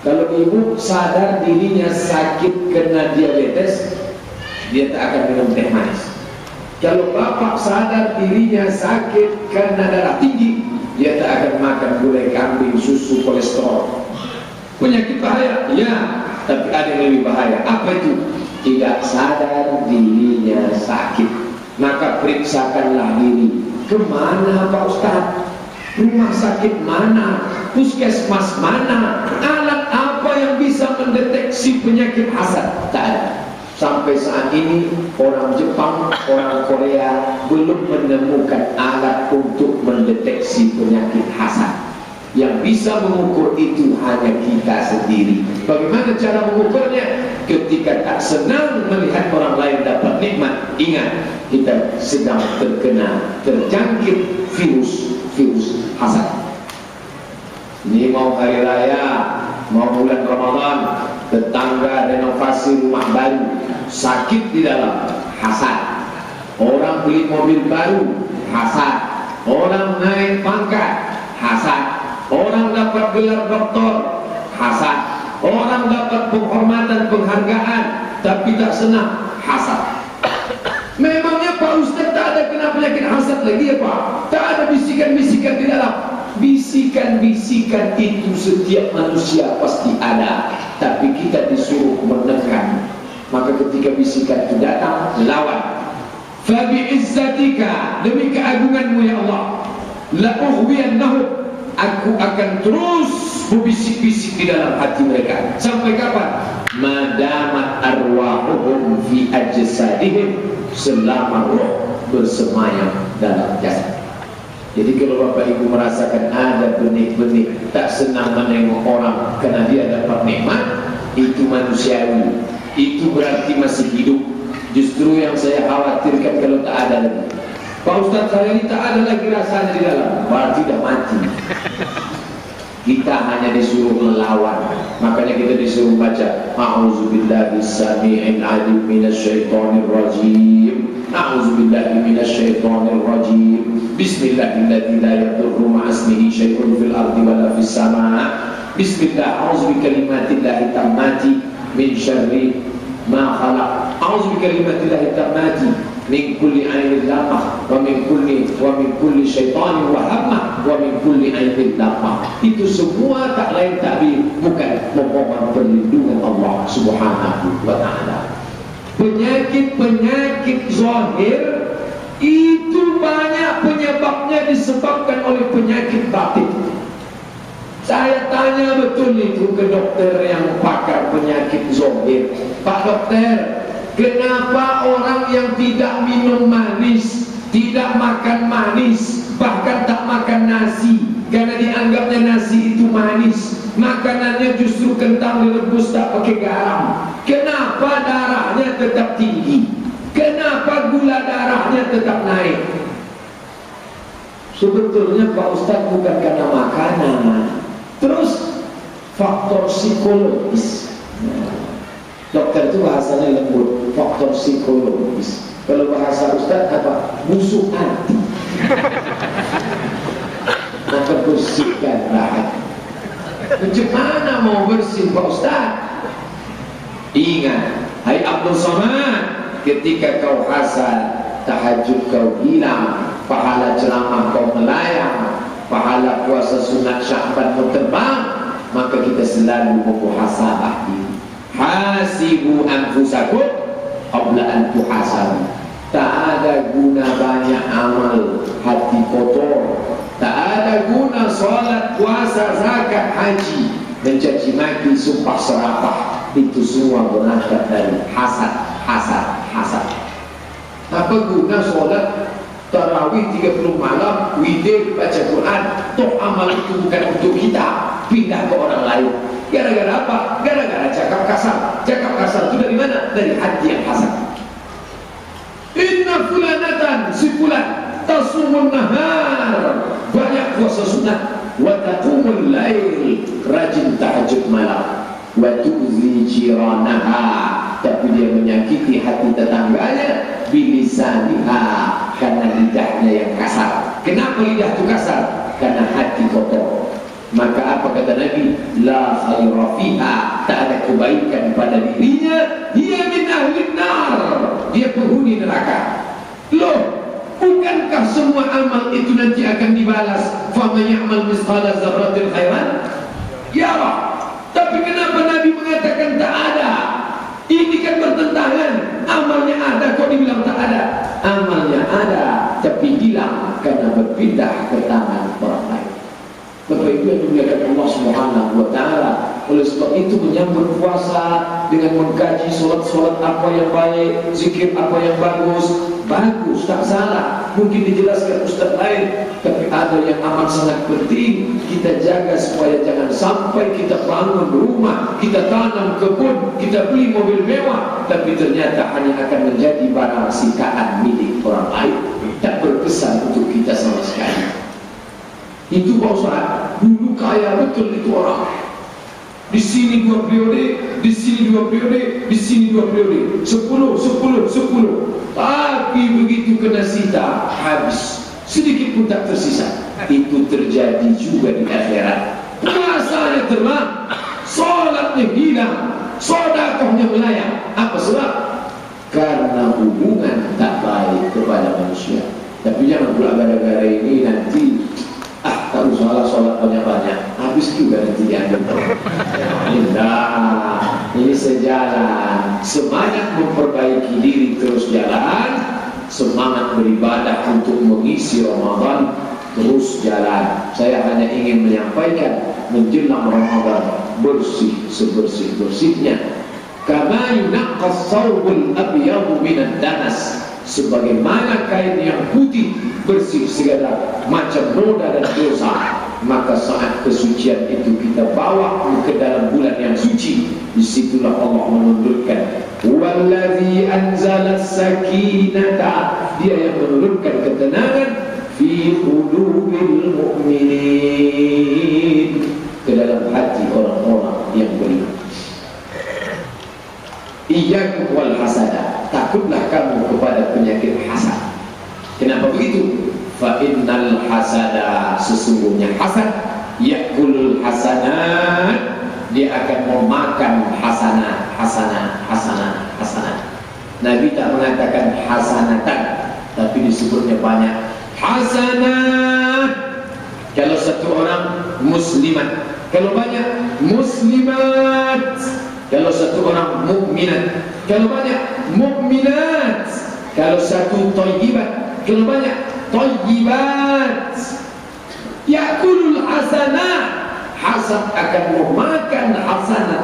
Kalau ibu sadar dirinya sakit kena diabetes, dia tak akan minum teh manis. Kalau bapak sadar dirinya sakit karena darah tinggi, dia tak akan makan gulai kambing, susu, kolesterol. Penyakit bahaya, ya. Tapi ada yang lebih bahaya. Apa itu? Tidak sadar dirinya sakit. Maka periksakanlah diri. Kemana Pak Ustaz? Rumah sakit mana? Puskesmas mana? Alat apa yang bisa mendeteksi penyakit hasad? Tak ada. Sampai saat ini orang Jepang, orang Korea belum menemukan alat untuk mendeteksi penyakit hasad. Yang bisa mengukur itu hanya kita sendiri. Bagaimana cara mengukurnya? Ketika tak senang melihat orang lain dapat nikmat, ingat kita sedang terjangkit virus hasad. Ini mau hari raya, mau bulan Ramadan, tetangga renovasi rumah baru, sakit di dalam, hasad. Orang beli mobil baru, hasad. Orang naik pangkat, hasad. Orang dapat gelar doktor, hasad. Orang dapat penghormatan, penghargaan, tapi tak senang, hasad. Memangnya Pak Ustaz tak ada kena penyakit hasad lagi ya Pak? Tak ada bisikan-bisikan di dalam. Bisikan-bisikan itu setiap manusia pasti ada, tapi kita disuruh menekan. Maka ketika bisikan itu datang, lawan. Fabi'izzatika, demi keagunganmu ya Allah, la'uhwiyannahum, aku akan terus berbisik-bisik di dalam hati mereka. Sampai kapan? Madamat arwahuhum fi ajsadihim, selama roh bersemayam dalam jasad. Jadi kalau Bapak Ibu merasakan ada benih-benih tak senang menengok orang karena dia dapat nikmat, itu manusiawi, itu berarti masih hidup. Justru yang saya khawatirkan kalau tak ada lagi. Pak Ustaz, saya ini tak ada lagi rasanya di dalam, berarti dah mati. Kita hanya disuruh melawan. Makanya kita disuruh baca A'udzubillahi sami'il alim minasyaitonir rajim. A'udzubillahi minasyaitonir rajim. Bismillahilladzi la yadurru ma'asmihi syai'un fil ardi wala fis sama'. Bismillah, a'udzubikalimatillahi tammati min syarri ma khalaq. A'udzubikalimatillahi tammati min kulli ainin lamah wa min kulli syaitanin wahamah wa min kulli ainin lamah. Itu semua tak lain tak bukan memohon perlindungan Allah Subhanahu wa ta'ala. Penyakit-penyakit zahir itu banyak penyebabnya disebabkan oleh penyakit batin. Saya tanya betul itu ke dokter yang pakar penyakit zahir, Pak Dokter, kenapa orang yang tidak minum manis, tidak makan manis, bahkan tak makan nasi, karena dianggapnya nasi itu manis, makanannya justru kentang direbus tak pakai garam, kenapa darahnya tetap tinggi? Kenapa gula darahnya tetap naik? Sebetulnya Pak Ustaz bukan karena makanan. Terus faktor psikologis. Dokter itu bahasanya lembut, faktor psikologis. Kalau bahasa Ustaz apa? Musuh hati. Maka bersihkanlah hati. Macam mana mau bersih Pak Ustaz? Ingat, hai Abdul Somad, ketika kau hasad, tahajud kau hilang, pahala ceramah kau melayang, pahala puasa sunat Sya'ban terbang, maka kita selalu muhasabah diri. Hasibu anfusakum qabla an tuhasabu. Tak ada guna banyak amal hati kotor, tak ada guna salat, puasa, zakat, haji, mencaci maki, sumpah serapah. Itu semua berangkat dari hasad. Apa guna solat tarawih 30 malam, witir, baca Quran, toh amal itu bukan untuk kita, pindah ke orang lain. Gara-gara apa? Gara-gara cakap kasar. Cakap kasar itu dari mana? Dari hati yang hasad. Inna fulanatan, si fulan tasumun nahar, banyak puasa sunat, wa taqumul lail, rajin tahajud malam, wa tu'zi jiranaha, tapi dia menyakiti hati tetangganya, bilisaniha, karena lidahnya yang kasar. Kenapa lidah itu kasar? Karena hati kotor. Maka apa kata Nabi? La khaira fiha, tak ada kebaikan pada dirinya. Dia min ahli nar, dia penghuni neraka. Loh, bukankah semua amal itu nanti akan dibalas? Faman ya'mal misqala dzarratin khairan yarah. Tapi kenapa Nabi mengatakan tak ada? Ini kan bertentangan. Amalnya ada, kok dibilang tak ada? Amalnya ada, tapi hilang karena berpindah ke tangan orang lain. Bapak Ibu yang dimuliakan Allah Subhanahu wa ta'ala, Oleh sebab itu menyambut puasa dengan mengkaji solat-solat apa yang baik, zikir apa yang bagus, tak salah. Mungkin dijelaskan ustaz lain, tapi ada yang amat sangat penting kita jaga supaya jangan sampai kita bangun rumah, kita tanam kebun, kita beli mobil mewah, tapi ternyata hanya akan menjadi barang sitaan milik orang lain, tak berkesan untuk kita sama sekali. Itu Pak Ustaz, dulu kaya betul itu orang. Di sini 2 periode, di sini 2 periode, di sini 2 periode, 10. Tapi begitu kena sita, habis. Sedikit pun tak tersisa. Itu terjadi juga di akhirat. Puasanya terang, solatnya hilang, sedekahnya melayang. Apa sebab? Karena hubungan tak baik kepada manusia. Tapi jangan pula gara-gara ini nanti tak usahlah sholat banyak-banyak, habis juga nanti dianggap. Ini sejalan. Semangat memperbaiki diri terus jalan, semangat beribadah untuk mengisi Ramadan terus jalan. Saya hanya ingin menyampaikan menjelang Ramadan bersih sebersih-bersihnya. Kama yunaqqas thawbul abyadu minad danas, sebagaimana kain yang putih bersih segala macam noda dan dosa, maka saat kesucian itu kita bawa ke dalam bulan yang suci. Disitulah Allah menurunkan wallazi anzalas sakinata, dia yang menurunkan ketenangan fi qulubil mu'minin, ke dalam hati orang-orang yang beriman. Iyyakum wal hasada, takutlah kamu kepada penyakit hasad. Kenapa begitu? Fa innal hasada, sesungguhnya hasad yakulul hasanat, dia akan memakan hasanah. Nabi tak mengatakan hasanatan, tapi disebutnya banyak hasanat. Kalau satu orang muslimat, kalau banyak muslimat. Kalau satu orang mukminat, kalau banyak mukminat. Kalau satu thayyibat, kalau banyak thayyibat. Yakulul hasanah, hasad akan memakan hasanat.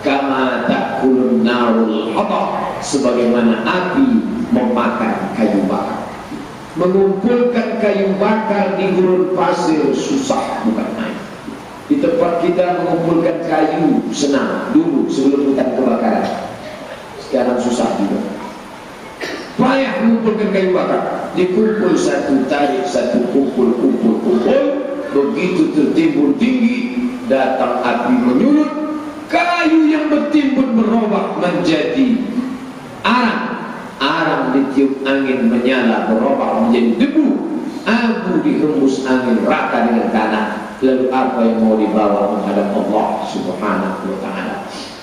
Kama takulun narul hatab, sebagaimana api memakan kayu bakar. Mengumpulkan kayu bakar di gurun pasir susah, bukan main. Di tempat kita mengumpulkan kayu senang dulu sebelum hutan kebakaran. Sekarang susah juga. Payah mengumpulkan kayu bakar. Dikumpul satu, tarik satu, kumpul. Begitu tertimbun tinggi, datang api menyulut. Kayu yang bertimbun berubah menjadi arang. Arang ditiup angin menyala, berubah menjadi debu. Abu dihembus angin rata dengan tanah. Lalu apa yang mau dibawa menghadap Allah Subhanahu wa ta'ala?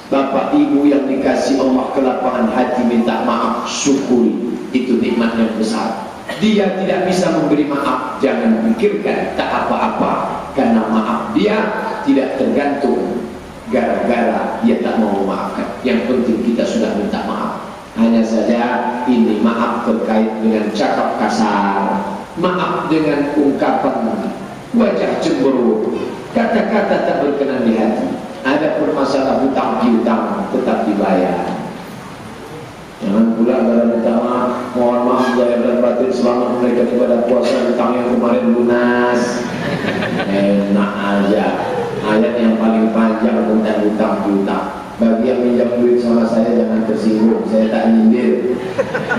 Bapak ibu yang dikasih Allah kelapangan hati, minta maaf, syukuri. Itu nikmat yang besar. Dia tidak bisa memberi maaf, jangan pikirkan tak apa-apa, karena maaf dia tidak tergantung gara-gara dia tak mau memaafkan. Yang penting kita sudah minta maaf. Hanya saja ini maaf terkait dengan cakap kasar, maaf dengan ungkapan wajah cemberut, kata-kata tak berkenan di hati. Ada pun masalah hutang piutang tetap dibayar. Jangan pula dalam utama mohon maaf lahir dan batin, selamat mereka ibadah puasa, hutang yang kemarin lunas. Enak aja. Ayat yang paling panjang tentang hutang piutang. Bagi yang minjam duit sama saya jangan tersinggung. Saya tak nyindir.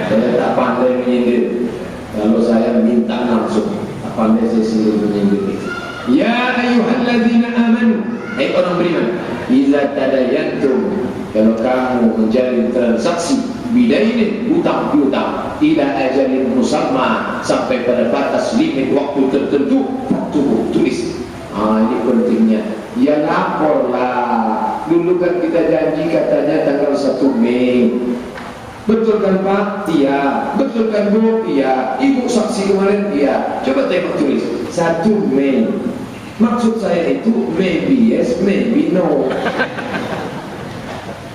Saya tak pandai menyindir. Kalau saya minta langsung, pandai saya sendiri menyindir itu. Ya ayyuhalladzina amanu, hai orang beriman, idza tadayantum, kalau kamu menjalin transaksi bidainin, hutang piutang, ila ajalin musamma, sampai pada batas limit waktu tertentu, tulis. Ini pentingnya. Ya laporlah. Dulu kan kita janji katanya tanggal 1 Mei. Betul kan Pak? Iya. Betul kan Bu? Iya. Ibu saksi kemarin? Iya. Coba tengok tulis 1 Mei. Maksud saya itu maybe yes, maybe no.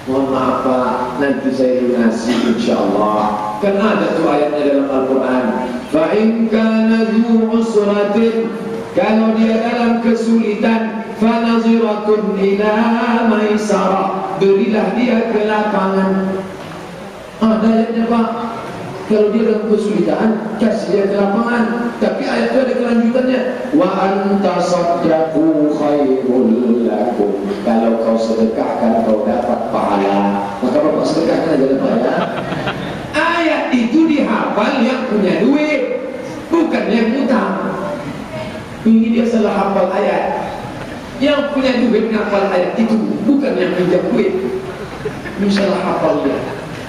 Mohon maaf Pak, nanti saya lunasi insyaallah. Kan ada tuh ayatnya dalam Al-Quran. Fa in kana dzu usratin, kalau dia dalam kesulitan, fa nazir yasraqun ila maisarah, berilah dia kelapangan. Ayatnya Pak, kalau dia dalam kesulitan, kasih dia kelapangan. Tapi ayat itu ada kelanjutannya, wa anta saddaqu khairul lakum. Kalau kau sedekahkan kau dapat pahala, maka Bapak sedekahkan aja Pak ya. Ayat itu dihafal yang punya duit, bukan yang utang. Ini dia salah hafal ayat. Yang punya duit ngapal ayat itu, bukan yang pinjam duit. Ini salah hafal dia.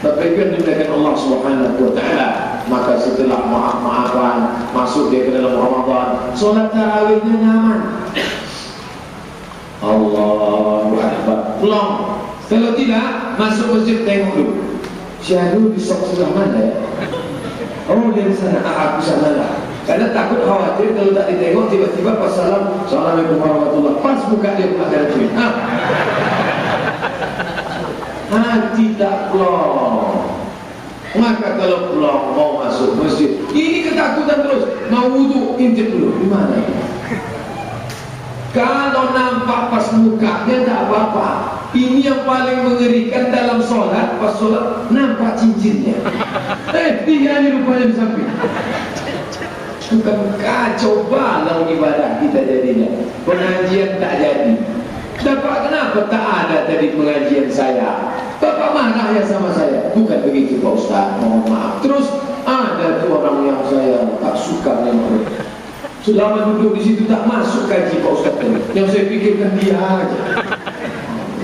Bapak Ibu yang dimuliakan Allah Subhanahu wa taala, maka setelah maaf-maafan masuk dia ke dalam Ramadan, salat tarawihnya nyaman. Allahu Akbar. Pulang. Kalau tidak, masuk masjid tengok dulu. Syahdu di sok sebelah mana ya? Oh, dari sana. Aku sana lah. Karena takut khawatir kalau tak ditengok tiba-tiba pas salam, assalamualaikum warahmatullahi wabarakatuh. Pas buka dia pakai duit. Hati tak plong. Maka kalau plong mau masuk masjid, ini ketakutan terus. Mau wudu, intip dulu. Di mana? Kalau nampak pas mukanya tak apa-apa. Ini yang paling mengerikan dalam sholat. Pas sholat nampak cincinnya. Dia ini rupanya di samping. Bukan kacau balau ibadah kita jadinya. Pengajian tak jadi. Bapak kenapa tak ada tadi pengajian saya? Bapak marah ya sama saya? Bukan begitu Pak Ustaz, mohon maaf. Terus ada tuh orang yang saya tak suka memang. Selama duduk di situ tak masuk kaji Pak Ustaz tadi. Yang saya pikirkan dia aja.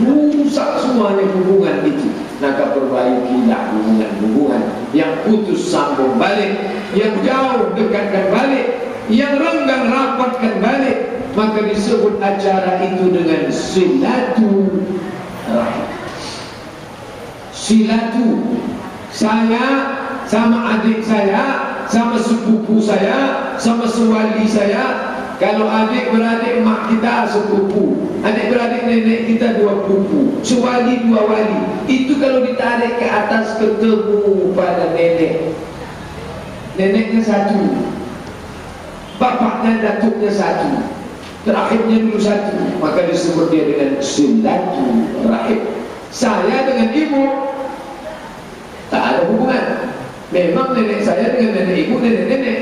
Rusak semuanya hubungan itu. Maka perbaikilah hubungan yang putus sambung balik, yang jauh dekatkan balik, yang renggang rapatkan balik. Maka disebut acara itu dengan silatu rahim. Silatu, saya sama adik saya, sama sepupu saya, sama sewali saya. Kalau adik beradik mak kita sepupu, adik beradik nenek kita dua pupu, sewali dua wali. Itu kalau ditarik ke atas ketemu pada nenek. Neneknya satu, bapaknya datuknya satu, terakhirnya dulu satu. Maka disebut dia dengan silatu rahim. Saya dengan ibu tak ada hubungan. Memang nenek saya dengan nenek ibu, nenek-nenek,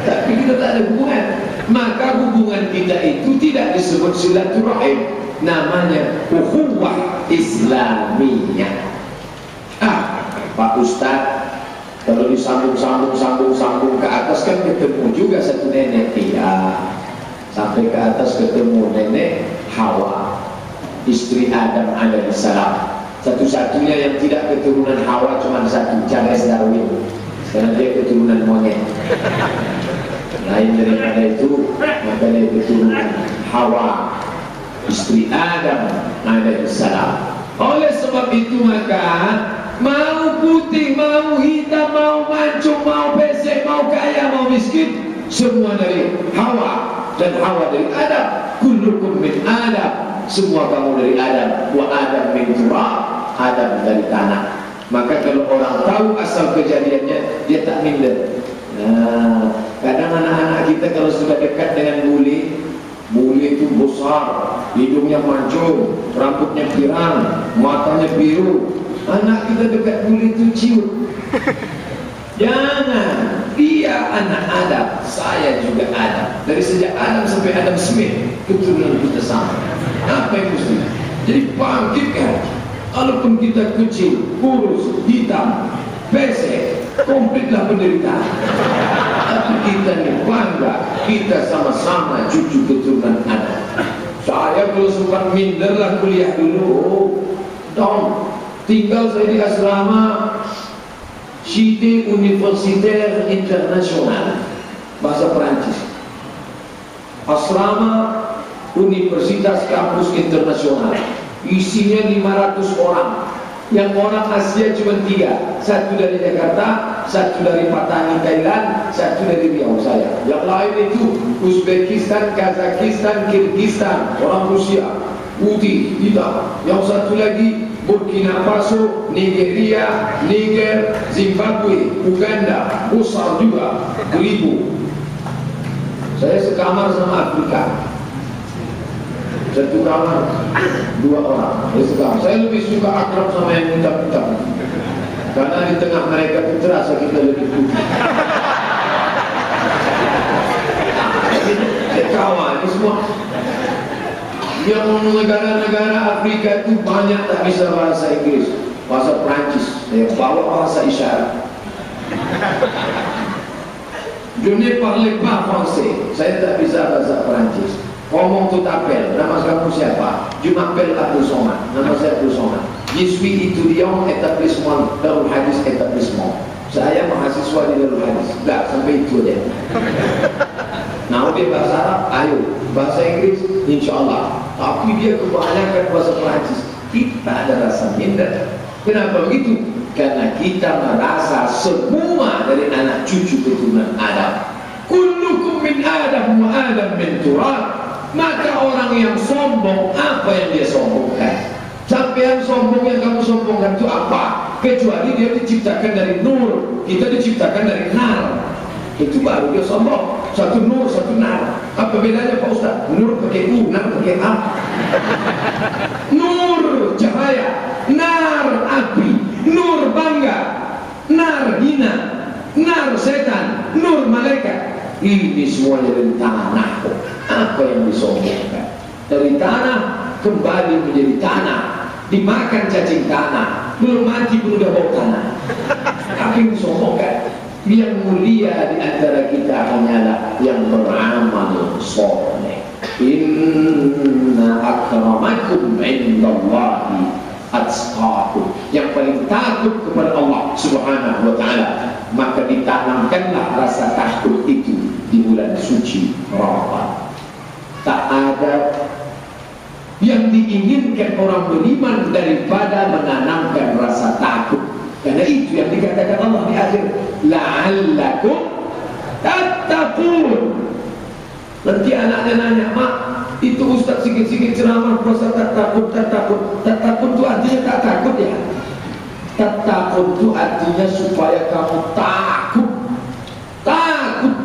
tapi kita tak ada hubungan. Maka hubungan kita itu tidak disebut silaturahim, namanya ukhuwah Islamiyah. Pak Ustaz, kalau disambung ke atas kan ketemu juga satu nenek. Iya, sampai ke atas ketemu nenek Hawa, istri Adam alaihissalam. Satu-satunya yang tidak keturunan Hawa cuma satu, Charles Darwin, karena dia keturunan monyet. Lain daripada itu, maka dia keturunan Hawa, istri Adam alaihissalam. Oleh sebab itu maka mau putih, mau hitam, mau mancung, mau pesek, mau kaya, mau miskin, semua dari Hawa, dan Hawa dari Adam. Kullukum min Adam, semua kamu dari Adam. Wa Adam min turab, Adam dari tanah. Maka kalau orang tahu asal kejadiannya, dia tak minder. Nah, kadang anak-anak kita kalau sudah dekat dengan bule itu besar, hidungnya mancung, rambutnya pirang, matanya biru. Anak kita dekat bule itu ciut. Jangan, dia anak Adam, saya juga Adam. Dari sejak Adam sampai Adam Smith, keturunan kita sama. Apa yang mesti? Jadi bangkitkan. Walaupun kita kecil, kurus, hitam, pesek, komplitlah penderitaan. Tapi kita ini bangga, kita sama-sama cucu keturunan Adam. Saya kalau sempat minderlah kuliah dulu, tinggal saya di asrama Cité Universitaire International, bahasa Perancis. Asrama Universitas Kampus Internasional, isinya 500 orang. Yang orang Asia cuma 3, satu dari Jakarta, satu dari Patani Thailand, satu dari Riau saya. Yang lain itu Uzbekistan, Kazakhstan, Kyrgyzstan, orang Rusia, putih, hitam. Yang satu lagi Burkina Faso, Nigeria, Niger, Zimbabwe, Uganda, besar juga, 1000. Saya sekamar sama Afrika. Satu kamar 2 orang. Saya lebih suka akrab sama yang hitam-hitam, karena di tengah mereka itu terasa kita lebih putih. Kawan ini semua yang negara-negara Afrika itu banyak tak bisa bahasa Inggris, bahasa Perancis, bawa bahasa isyarat. Je ne parle pas français, saya tak bisa bahasa Perancis. Ngomong tu tapel, nama kamu siapa? Je m'appelle Abdul Somad, nama saya Abdul Somad. Je suis étudiant établissement Darul Hadis établissement. Saya mahasiswa di Darul Hadis. Enggak, sampai itu aja. Nah, dia bahasa Arab, ayo. Bahasa Inggris, insyaAllah. Tapi dia kebanyakan bahasa Perancis. Kita ada rasa minder. Kenapa begitu? Karena kita merasa semua dari anak cucu keturunan Adam. Kullukum min Adam wa Adam min turab. Maka orang yang sombong, apa yang dia sombongkan? Sampai yang sombong yang kamu sombongkan itu apa? Kecuali dia diciptakan dari nur, kita diciptakan dari nar. Itu baru dia sombong. Satu nur, satu nar. Apa bedanya Pak Ustaz? Nur pakai U, nar pakai A. Nur cahaya, nar api, nur bangga, nar hina, nar setan, nur malaikat. Ini semuanya dari tanah. Apa yang disombongkan? Dari tanah kembali menjadi tanah, dimakan cacing tanah, belum mati pun udah bau tanah. Apa yang disombongkan? Yang mulia di antara kita hanyalah yang beramal soleh. Inna akramakum indallahi atqakum. Yang paling takut kepada Allah Subhanahu wa ta'ala, maka ditanamkanlah rasa takut itu di bulan suci Ramadan. Tak ada yang diinginkan orang beriman daripada menanamkan rasa takut. Karena itu yang dikatakan Allah di akhir, la'allakum tattaqun. Nanti anaknya nanya, mak, itu Ustaz sikit-sikit ceramah puasa tak takut. Tak takut itu artinya tak takut ya. Tak takut itu artinya supaya kamu takut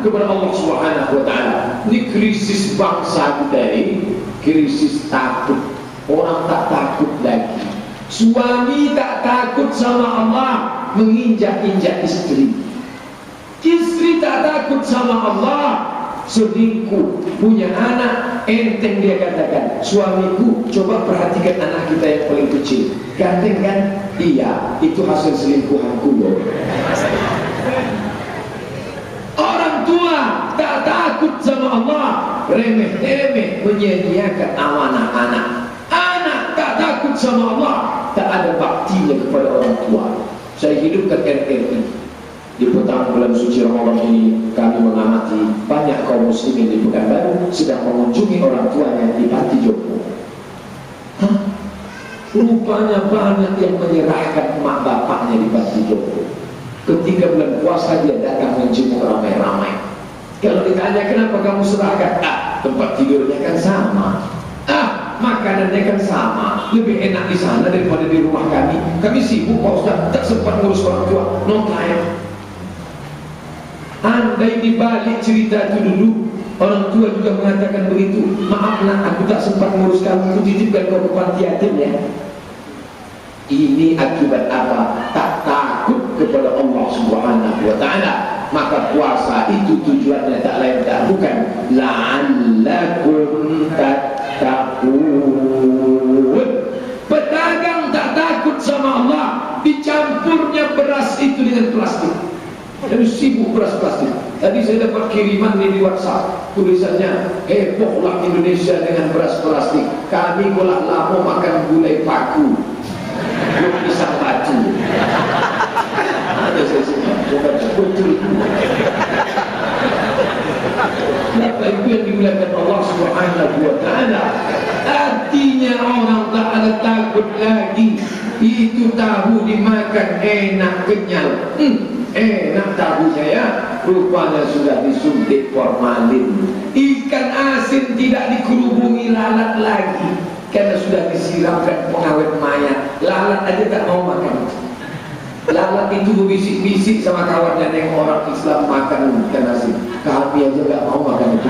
kepada Allah Subhanahu wa ta'ala. Ini krisis bangsa kita ini, krisis takut. Orang tak takut lagi. Suami tak takut sama Allah, menginjak-injak istri. Istri tak takut sama Allah, selingkuh. Punya anak, enteng dia katakan, suamiku, coba perhatikan anak kita yang paling kecil. Ganteng kan? Iya, itu hasil selingkuhanku loh. Orang tua tak takut sama Allah, remeh-temeh menyia-nyiakan amanah anak. Anak tak takut sama Allah, tak ada baktinya kepada orang tua. Saya hidupkan RRI. Di petang bulan suci Ramadan ini, kami mengamati banyak kaum muslimin di Pekanbaru sedang mengunjungi orang tuanya di Panti Jompo. Rupanya banyak yang menyerahkan mak bapaknya di Panti Jompo. Ketika bulan puasa dia datang menjenguk ramai-ramai. Kalau ditanya kenapa kamu serahkan? Tempat tidurnya kan sama. Makanannya kan sama. Lebih enak di sana daripada di rumah kami. Kami sibuk Pak Ustaz, tak sempat ngurus orang tua. No time. Andai dibalik cerita itu dulu, orang tua juga mengatakan begitu. Maaf nak, aku tak sempat ngurus kamu, aku titipkan kau ke panti yatim ya. Ini akibat apa? Tak takut kepada Allah Subhanahu wa ta'ala. Maka puasa itu tujuannya tak lain tak bukan la'allakum tattaqun. Pedagang tak takut sama Allah, dicampurnya beras itu dengan plastik. Jadi sibuk beras plastik. Tadi saya dapat kiriman di WhatsApp, tulisannya hebohlah Indonesia dengan beras plastik. Kami golah lama makan gulai paku, belum pisang batu. Ada saya coba betul. Kenapa itu yang dimuliakan Allah Subhanahu wa ta'ala? Artinya orang tak ada takut lagi. Itu tahu dimakan enak kenyal. Enak tahunya ya. Rupanya sudah disuntik formalin. Ikan asin tidak dikerubungi lalat lagi, karena sudah disiramkan pengawet mayat. Lalat aja tak mau makan. Lalat itu berbisik-bisik sama kawannya yang orang Islam makan ikan asin. Kami aja gak mau makan itu.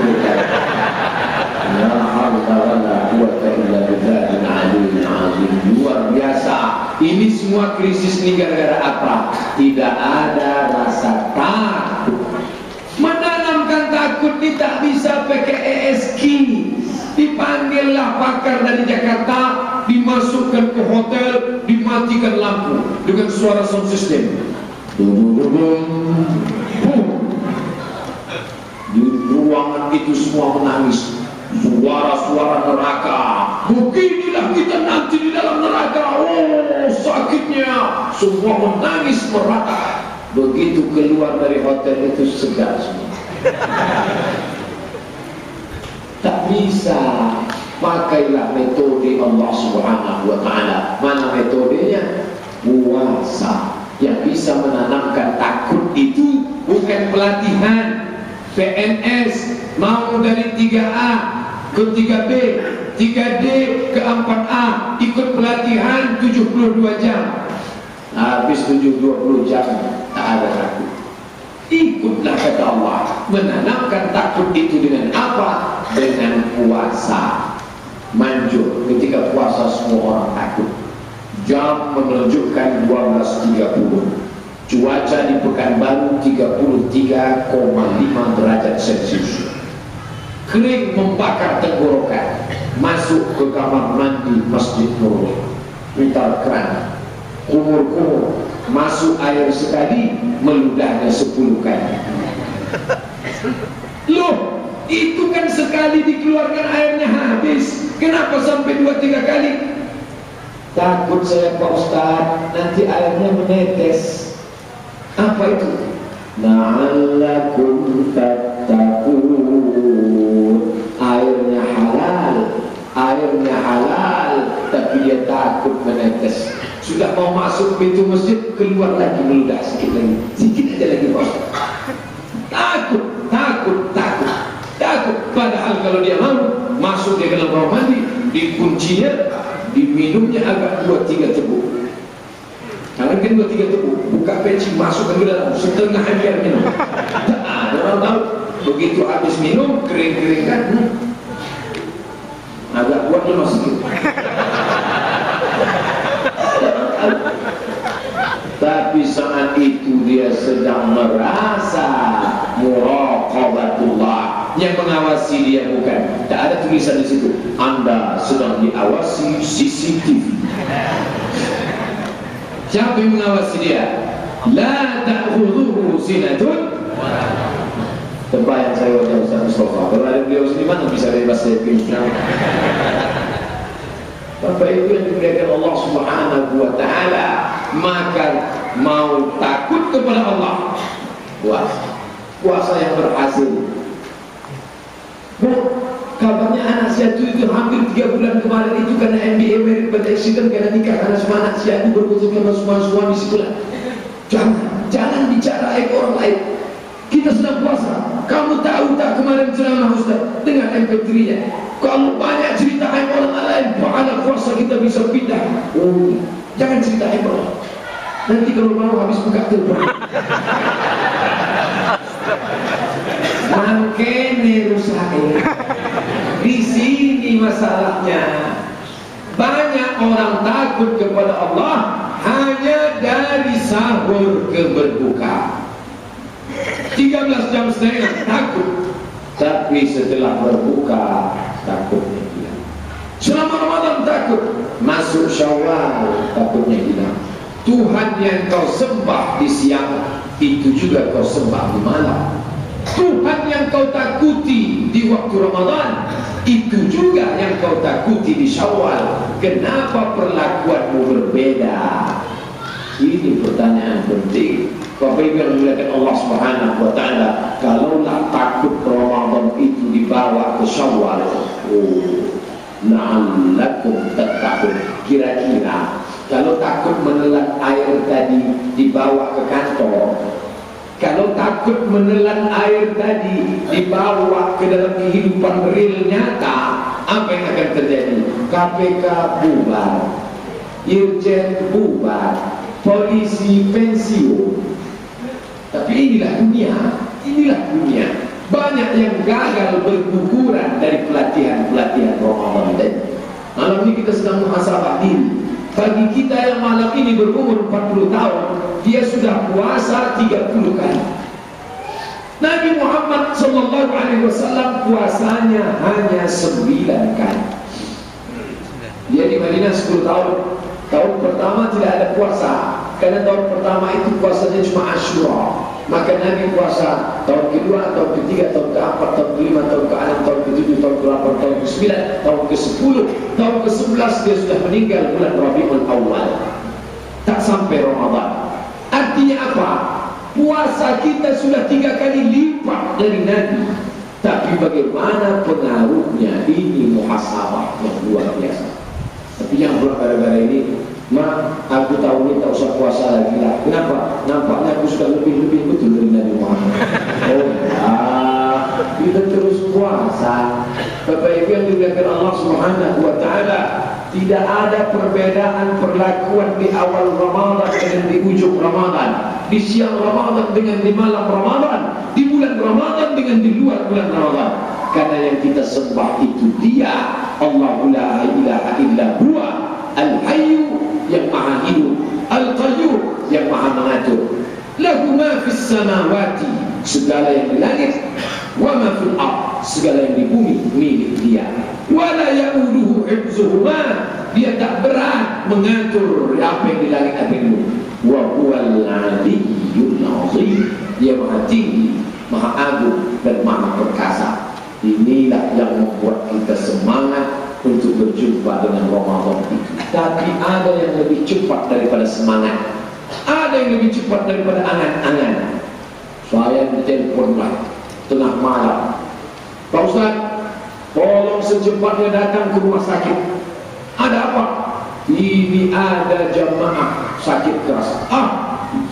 La haula wala quwwata illa billahil aliyyil azim. Luar biasa. Ini semua krisis ini gara-gara apa? Tidak ada rasa takut. Menanamkan takut ini tak bisa pakai ESG. Dipanggillah pakar dari Jakarta, dimasukkan ke hotel, dimatikan lampu dengan suara sound system. Di ruangan itu semua menangis. Suara-suara neraka. Beginilah kita nanti di dalam neraka. Oh, sakitnya. Semua menangis merata. Begitu keluar dari hotel itu segar semua. Tak bisa. Pakailah metode Allah Subhanahu wa ta'ala. Mana metodenya? Puasa. Yang bisa menanamkan takut itu bukan pelatihan PNS mau dari 3A ke 3B, 3D ke 4A, ikut pelatihan 72 jam. Habis 20 jam tak ada takut. Ikutlah kata Allah. Menanamkan takut itu dengan apa? Dengan puasa. Manjur ketika puasa semua orang takut. Jam menunjukkan 12.30. Cuaca di Pekanbaru 33,5 derajat Celcius. Kering membakar tenggorokan. Masuk ke kamar mandi Masjid Nurul, minta keran, kumur-kumur, masuk air sekali, meludahnya 10 kali. Loh, itu kan sekali dikeluarkan airnya habis. Kenapa sampai 2-3 kali? Takut saya Pak Ustaz, nanti airnya menetes. Apa itu? La'allakum tattaqun. Airnya halal, tapi dia takut menetes. Sudah mau masuk pintu masjid, keluar lagi meludah sikit aja lagi Pak Ustaz. Takut. Padahal kalau dia mau masuk dia ke dalam kamar mandi, dikuncinya, diminumnya agak 2-3 teguk. Jangan kan 2-3 teguk, buka peci, masukkan ke dalam, setengah biar minum. Orang tahu, begitu habis minum, kering-kering kan, agak kuat lemas sedikit. Tapi saat itu dia sedang merasa muraqabatullah, yang mengawasi dia bukan. Tak ada tulisan di situ, Anda sedang diawasi CCTV. Siapa yang mengawasi dia? La ta'khudhuhu sinatun. Terbayang saya wajah Ustaz Mustafa. Kalau ada beliau sini mana bisa bebas dari pikiran. Bapak Ibu yang dimuliakan Allah Subhanahu wa ta'ala, maka mau takut kepada Allah, puasa yang berhasil. Kabarnya anak si Atu itu hampir 3 bulan kemarin itu karena MBA merit pada accident, karena nikah karena semua anak si Atu berkumpul sama semua suami sekolah. Jangan bicara aib orang lain. Kita sedang puasa. Kamu tahu tak kemarin ceramah Ustaz dengan MP3-nya? Kalau banyak cerita aib orang lain, pahala puasa kita bisa pindah. Oh, jangan cerita aib orang. Nanti kalau mau habis buka telepon. Makanya rusaknya. Di sini masalahnya. Banyak orang takut kepada Allah hanya dari sahur ke berbuka. 13 jam setengah takut, tapi setelah berbuka takutnya hilang. Selama Ramadan takut, masuk Syawal takutnya hilang. Tuhan yang kau sembah di siang, itu juga kau sembah di malam. Tuhan yang kau takuti di waktu Ramadan, itu juga yang kau takuti di Syawal. Kenapa perlakuanmu berbeda? Ini pertanyaan penting. Bapak Ibu yang dimuliakan Allah Subhanahu wa ta'ala, kalaulah takut Ramadan itu dibawa ke Syawal, la'allakum tattaqun. Kira-kira kalau takut menelan air tadi dibawa ke kantor, kalau takut menelan air tadi dibawa ke dalam kehidupan real nyata, apa yang akan terjadi? KPK bubar, Irjen bubar, polisi pensiun. Tapi inilah dunia. Banyak yang gagal berguguran dari pelatihan-pelatihan Ramadan tadi. Malam ini kita sedang muhasabah diri. Bagi kita yang malam ini berumur 40 tahun, dia sudah puasa 30 kali. Nabi Muhammad SAW puasanya hanya 9 kali. Dia di Madinah 10 tahun. Tahun pertama tidak ada puasa, karena tahun pertama itu puasanya cuma Asyura. Maka Nabi puasa tahun kedua, tahun ketiga, tahun keempat, tahun kelima, tahun keenam, tahun ketujuh, tahun ke-8, tahun ke-9, tahun ke-10, tahun ke-11 dia sudah meninggal bulan Rabiul Awal. Tak sampai Ramadan. Artinya apa? Puasa kita sudah 3 kali lipat dari Nabi. Tapi bagaimana pengaruhnya ini muhasabah yang luar biasa. Tapi yang gara-gara ini, aku tahu ini tak usah puasa lagi lah. Kenapa? Nampaknya aku sudah lebih betul dari Nabi Muhammad. Oh ya, kita terus puasa. Bapak Ibu yang dimuliakan Allah Subhanahu wa Ta'ala, tidak ada perbedaan perlakuan di awal Ramadan dengan di ujung Ramadan, di siang Ramadan dengan di malam Ramadan, di bulan Ramadan dengan di luar bulan Ramadan. Karena yang kita sembah itu Dia, Allahu la ilaha illa huwa, Al-Hayyu yang maha hidup, Al-Qayyum yang maha mengatur. Lahu ma fis samawati, segala yang di langit, wa ma fil ardh, segala yang di bumi milik Dia. Wa la ya'uduhu hifzuhuma, dia tak berat mengatur apa yang di langit apa yang di bumi. Wa huwal 'aliyyul 'azim, dia maha tinggi, maha agung dan maha perkasa. Inilah yang membuat kita semangat untuk berjumpa dengan Ramadan itu. Tapi ada yang lebih cepat daripada semangat, ada yang lebih cepat daripada angan-angan. Saya ditelepon lah tengah malam, Pak Ustaz, tolong secepatnya datang ke rumah sakit. Ada apa? Ini ada jamaah sakit keras.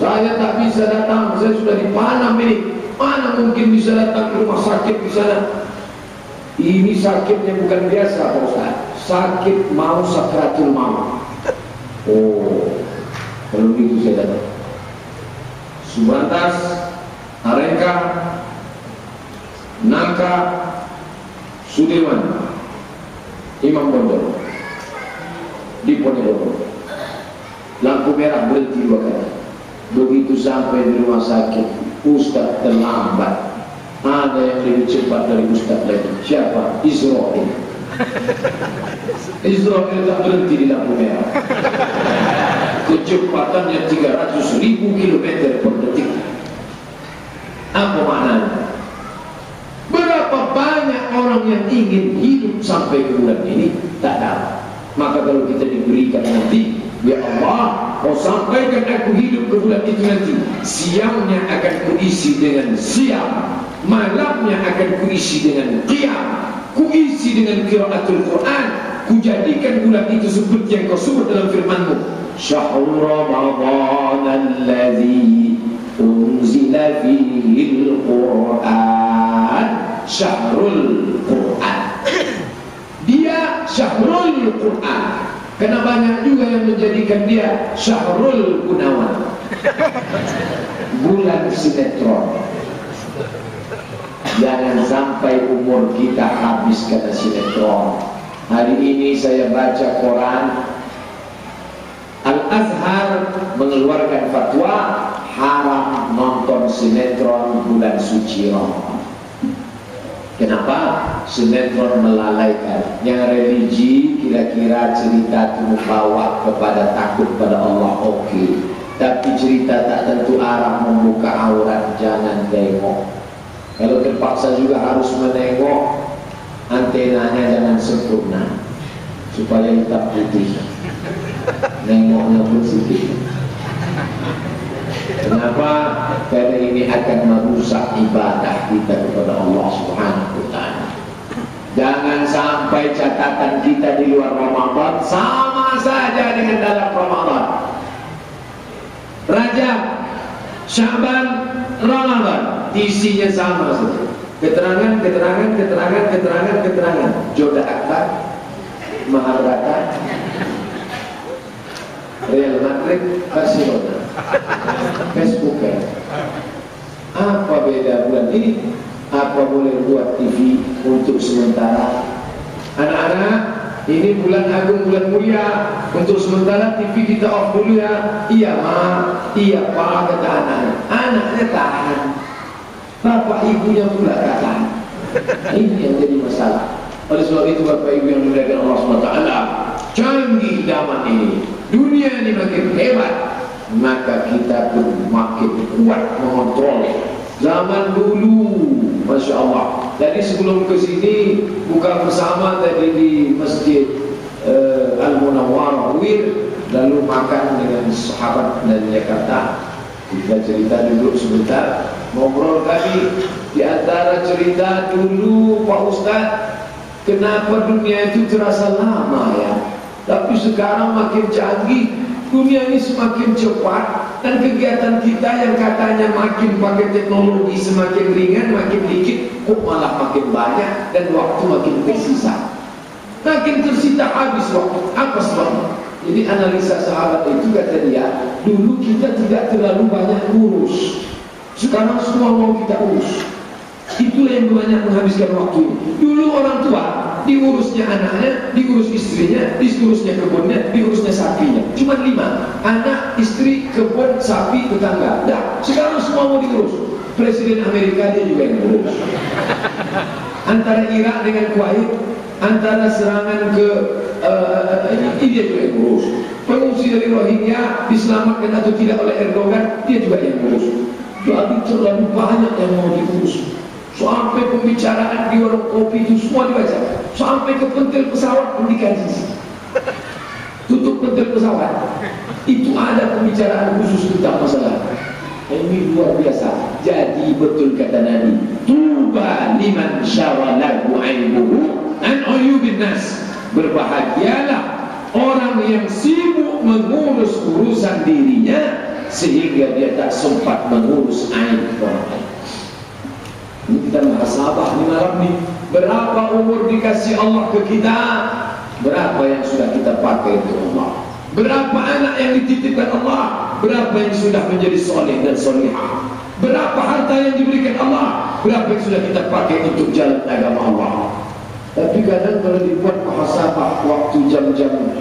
Saya tak bisa datang, saya sudah di Panam ini. Mana mungkin bisa datang ke rumah sakit di sana? Ini sakitnya bukan biasa Pak Ustaz, sakit mau sakratul maut. Oh, kalau begitu saya datang. Subantas, Arengka, Nangka, Sudirman, Imam Bonjol, di Ponorogo. Lampu merah berhenti 2 kali. Begitu sampai di rumah sakit, Ustaz terlambat. Ada yang lebih cepat dari Ustaz lagi. Siapa? Israel. Israel tak berhenti di lampu merah. Kecepatannya 300.000 km per detik. Apa maknanya? Berapa banyak orang yang ingin hidup sampai ke bulan ini tak dapat. Maka kalau kita diberikan nanti, ya Allah, kau sampaikan aku hidup ke bulan itu nanti, siangnya akan kuisi dengan siang, malamnya akan kuisi dengan qiyam, kuisi dengan qiraatul Quran, kujadikan bulan itu seperti yang kau sebut dalam firman-Mu, Syahrul Ramadan alladzi unzila fihi al-Quran, Syahrul Quran. Dia Syahrul Quran. Karena banyak juga yang menjadikan dia Syahrul Gunawan, bulan sinetron. Jangan sampai umur kita habis karena sinetron. Hari ini saya baca koran, Al-Azhar mengeluarkan fatwa haram nonton sinetron bulan suci Ramadan. Kenapa? Sinetron melalaikan. Yang religi kira-kira cerita itu membawa kepada takut pada Allah, oke. Tapi cerita tak tentu arah membuka aurat, jangan tengok. Kalau terpaksa juga harus menengok, antenanya jangan sempurna, supaya hitam putih, nengoknya pun sedikit. Kenapa? Karena ini akan merusak ibadah kita kepada Allah Subhanahu wa Ta'ala. Jangan sampai catatan kita di luar Ramadan sama saja dengan dalam Ramadan. Rajab, Syaban, Ramadan, isinya sama saja. Keterangan. Joda akbar, Mahabharata, Real Madrid, Barcelona, Facebook. Apa beda bulan ini? Apa boleh buat TV untuk sementara? Anak-anak, ini bulan agung, bulan mulia. Untuk sementara TV kita off dulu ya. Iya ma, iya pak, kata anaknya. Anaknya tahan, bapak ibunya pula tahan. Ini yang jadi masalah. Oleh sebab itu bapak ibu yang dimuliakan Allah SWT, canggih zaman ini, dunia ini makin hebat, maka kita pun makin kuat mengontrol. Zaman dulu, Masya Allah, jadi sebelum ke sini buka bersama tadi di Masjid Al-Munawwarah Wir, lalu makan dengan sahabat dari Jakarta. Kita cerita dulu sebentar, ngobrol kami. Di antara cerita dulu Pak Ustaz, kenapa dunia itu terasa lama ya, tapi sekarang makin canggih, dunia ini semakin cepat, dan kegiatan kita yang katanya makin pakai teknologi semakin ringan, makin dikit, kok malah makin banyak, dan waktu makin tersisa. Makin tersita habis waktu. Apa sebabnya? Jadi analisa sahabat itu kata dia, dulu kita tidak terlalu banyak urus, sekarang semua mau kita urus. Itulah yang banyak menghabiskan waktu ini. Dulu orang tua diurusnya anaknya, diurus istrinya, diurusnya kebunnya, diurusnya sapinya. Cuma 5, anak, istri, kebun, sapi, tetangga. Dah, sekarang semua mau diurus. Presiden Amerika dia juga yang urus. Antara Irak dengan Kuwait, antara serangan ke ini dia juga yang urus. Pengungsi dari Rohingya diselamatkan atau tidak oleh Erdogan, dia juga yang urus. Jadi terlalu banyak yang mau diurus. Sampai pembicaraan di warung kopi itu semua dibaca. Sampai ke pentil pesawat pun dikaji. Tutup pentil pesawat, itu ada pembicaraan khusus tentang masalah. Ini luar biasa. Jadi betul kata Nabi, tuba liman syaralahu aibuhu an uyubin nas. Berbahagialah orang yang sibuk mengurus urusan dirinya sehingga dia tak sempat mengurus aib orang lain. Ini kita muhasabah di malam ini. Berapa umur dikasih Allah ke kita? Berapa yang sudah kita pakai untuk Allah? Berapa anak yang dititipkan Allah? Berapa yang sudah menjadi soleh dan solihah? Berapa harta yang diberikan Allah? Berapa yang sudah kita pakai untuk jalan agama Allah? Tapi kadang kalau dibuat muhasabah waktu jam-jam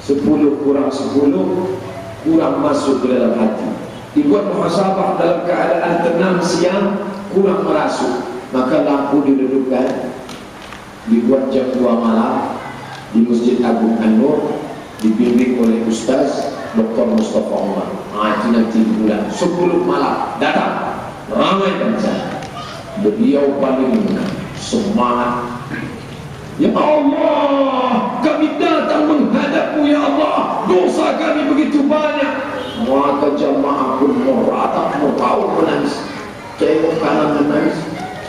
10 kurang 10 kurang masuk ke dalam hati. Dibuat muhasabah dalam keadaan tenang siang kurang merasuk, maka lampu didudukkan, dibuat jam 2 malam di Masjid Agung An-Nur, dibimbing oleh Ustaz Dr. Mustafa Umar. Itu nanti bulan 10 malam datang ramai bangsa. Beliau paling semangat. Ya Allah, kami datang menghadapmu ya Allah, dosa kami begitu banyak. Maka jamaah pun meratap, meraup menangis. Tengok kanan menangis,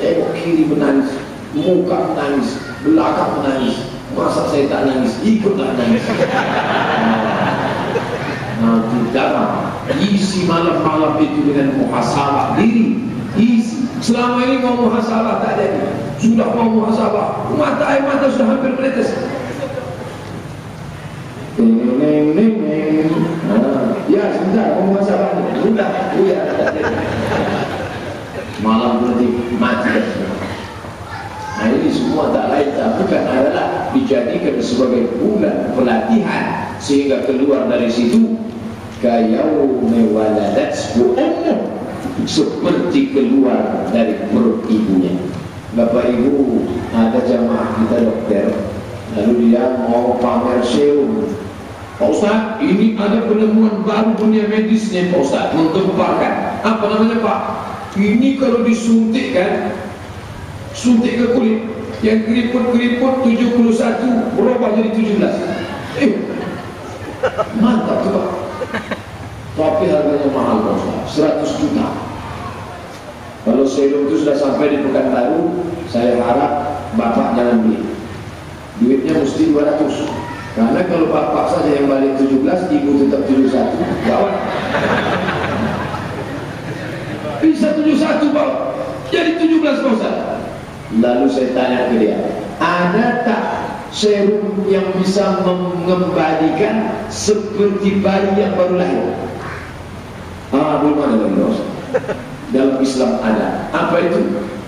tengok kiri menangis, muka menangis, belakang menangis. Masa saya tak nangis? Ikutlah nangis. Nanti datang, isi malam-malam itu dengan muhasabah diri. Isi. Selama ini mau muhasabah tak jadi. Sudah mau muhasabah, mata air mata sudah hampir menetes. Ya sebentar, mau muhasabah. Sudah, ya tak jadi. Malam berarti mati. Nah ini semua tak lain tak bukan adalah dijadikan sebagai bulan pelatihan sehingga keluar dari situ kayaumi waladathu ummuh, seperti keluar dari perut ibunya. Bapak ibu, ada jamaah kita dokter, lalu dia mau pamer serum. Pak Ustaz, ini ada penemuan baru dunia medisnya Pak Ustaz, menggemparkan. Apa namanya Pak? Ini kalau disuntikkan, suntik ke kulit, yang keriput-keriput 71 berubah jadi 17. Mantap tuh Pak. Tapi harganya mahal Pak Ustaz, 100 juta. Kalau serum itu sudah sampai di Pekanbaru, saya harap Bapak jangan beli. Duitnya mesti 200. Karena kalau Bapak saja yang balik 17, Ibu tetap 71, gawat. Bisa 71 Pak, jadi 17 Pak Ustaz. Lalu saya tanya ke dia, ada tak serum yang bisa mengembalikan seperti bayi yang baru lahir? Belum ada Pak Ustaz. Dalam Islam ada. Apa itu?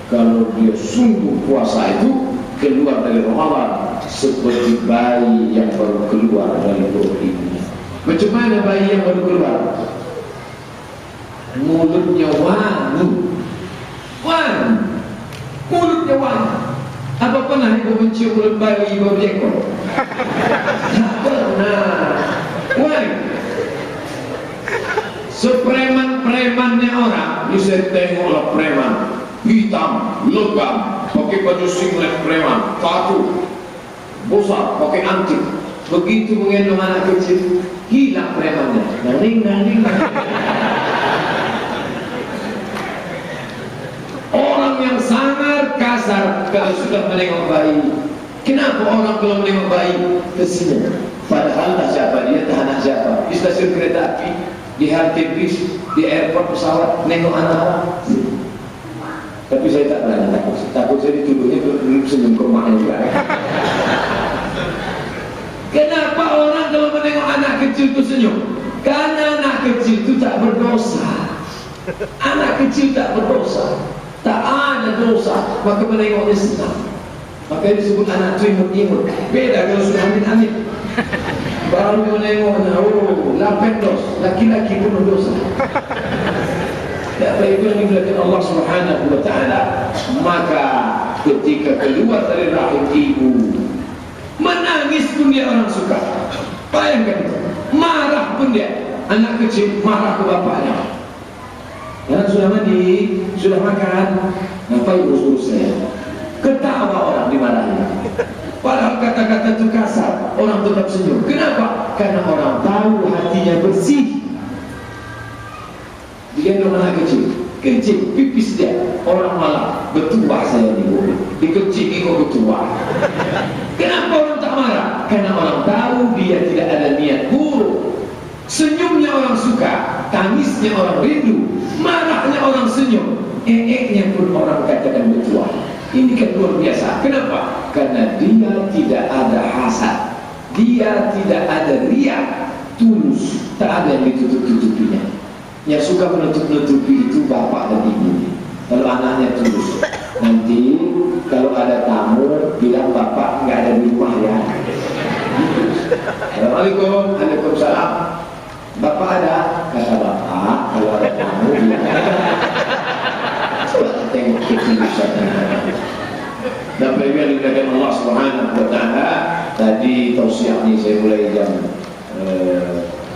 kalau dia sungguh puasa itu keluar dari Ramadan seperti bayi yang baru keluar dari perut ibunya. Macam mana bayi yang baru keluar? Mulutnya wangi, mulutnya wangi. Apa pernah ibu mencium mulut bayi baru ekor? Tak pernah. Wangi. Sepreman-premannya orang, bisa tengoklah preman hitam, legam, pakai baju singlet preman, tatu, besar, pakai antik. Begitu menggendong anak kecil, hilang premannya. Naring. Orang yang sangat kasar kalau sudah menengok bayi. Kenapa orang kalau menengok bayi tersenyum? Padahal tak siapa dia, tak anak siapa. Di stasiun kereta api, di halte bis, di airport pesawat, nengok anak orang. Tapi saya tak berani, takut saya dituduhnya belum senyum ke rumahnya juga. Kenapa orang kalau menengok anak kecil itu senyum? Karena anak kecil itu tak berdosa. Anak kecil tak berdosa, tak ada dosa, maka menengoknya senang. Maka disebut anak itu imut-imut. Beda kalau sudah amit-amit, baru menengoknya, oh, lapendos, laki-laki penuh dosa. Tak baik yang dimuliakan Allah Subhanahu wa ta'ala. Maka ketika keluar dari rahim ibu, menangis pun dia orang suka. Bayangkan itu. Marah pun dia. Anak kecil marah ke bapaknya. Karena sudah mandi, sudah makan, ngapain urus-urus saya? Ketawa orang dimarahin. Padahal kata-kata itu kasar, orang tetap senyum. Kenapa? Karena orang tahu hatinya bersih. Digendong anak kecil, pipis dia, orang malah bertuah saya nih, dikecil kok bertuah. Kenapa orang tak marah? Karena orang tahu dia tidak ada niat buruk. Senyumnya orang suka, tangisnya orang rindu, marahnya orang senyum, eknya pun orang katakan bertuah. Ini kan luar biasa. Kenapa? Karena dia tidak ada hasad, dia tidak ada riak, tulus, tak ada yang ditutup-tutupinya. Yang suka menutup-nutupi itu bapak dan ibu. Kalau anaknya tulus, nanti kalau ada tamu bilang bapak nggak ada di rumah ya. Assalamualaikum, waalaikumsalam. Bapak ada, kata bapak. Kalau ada tamu bilang. Coba tengok ketulusannya. Dan bagaimana dengan Allah Subhanahu wa ta'ala. Tadi tausiah ini saya mulai jam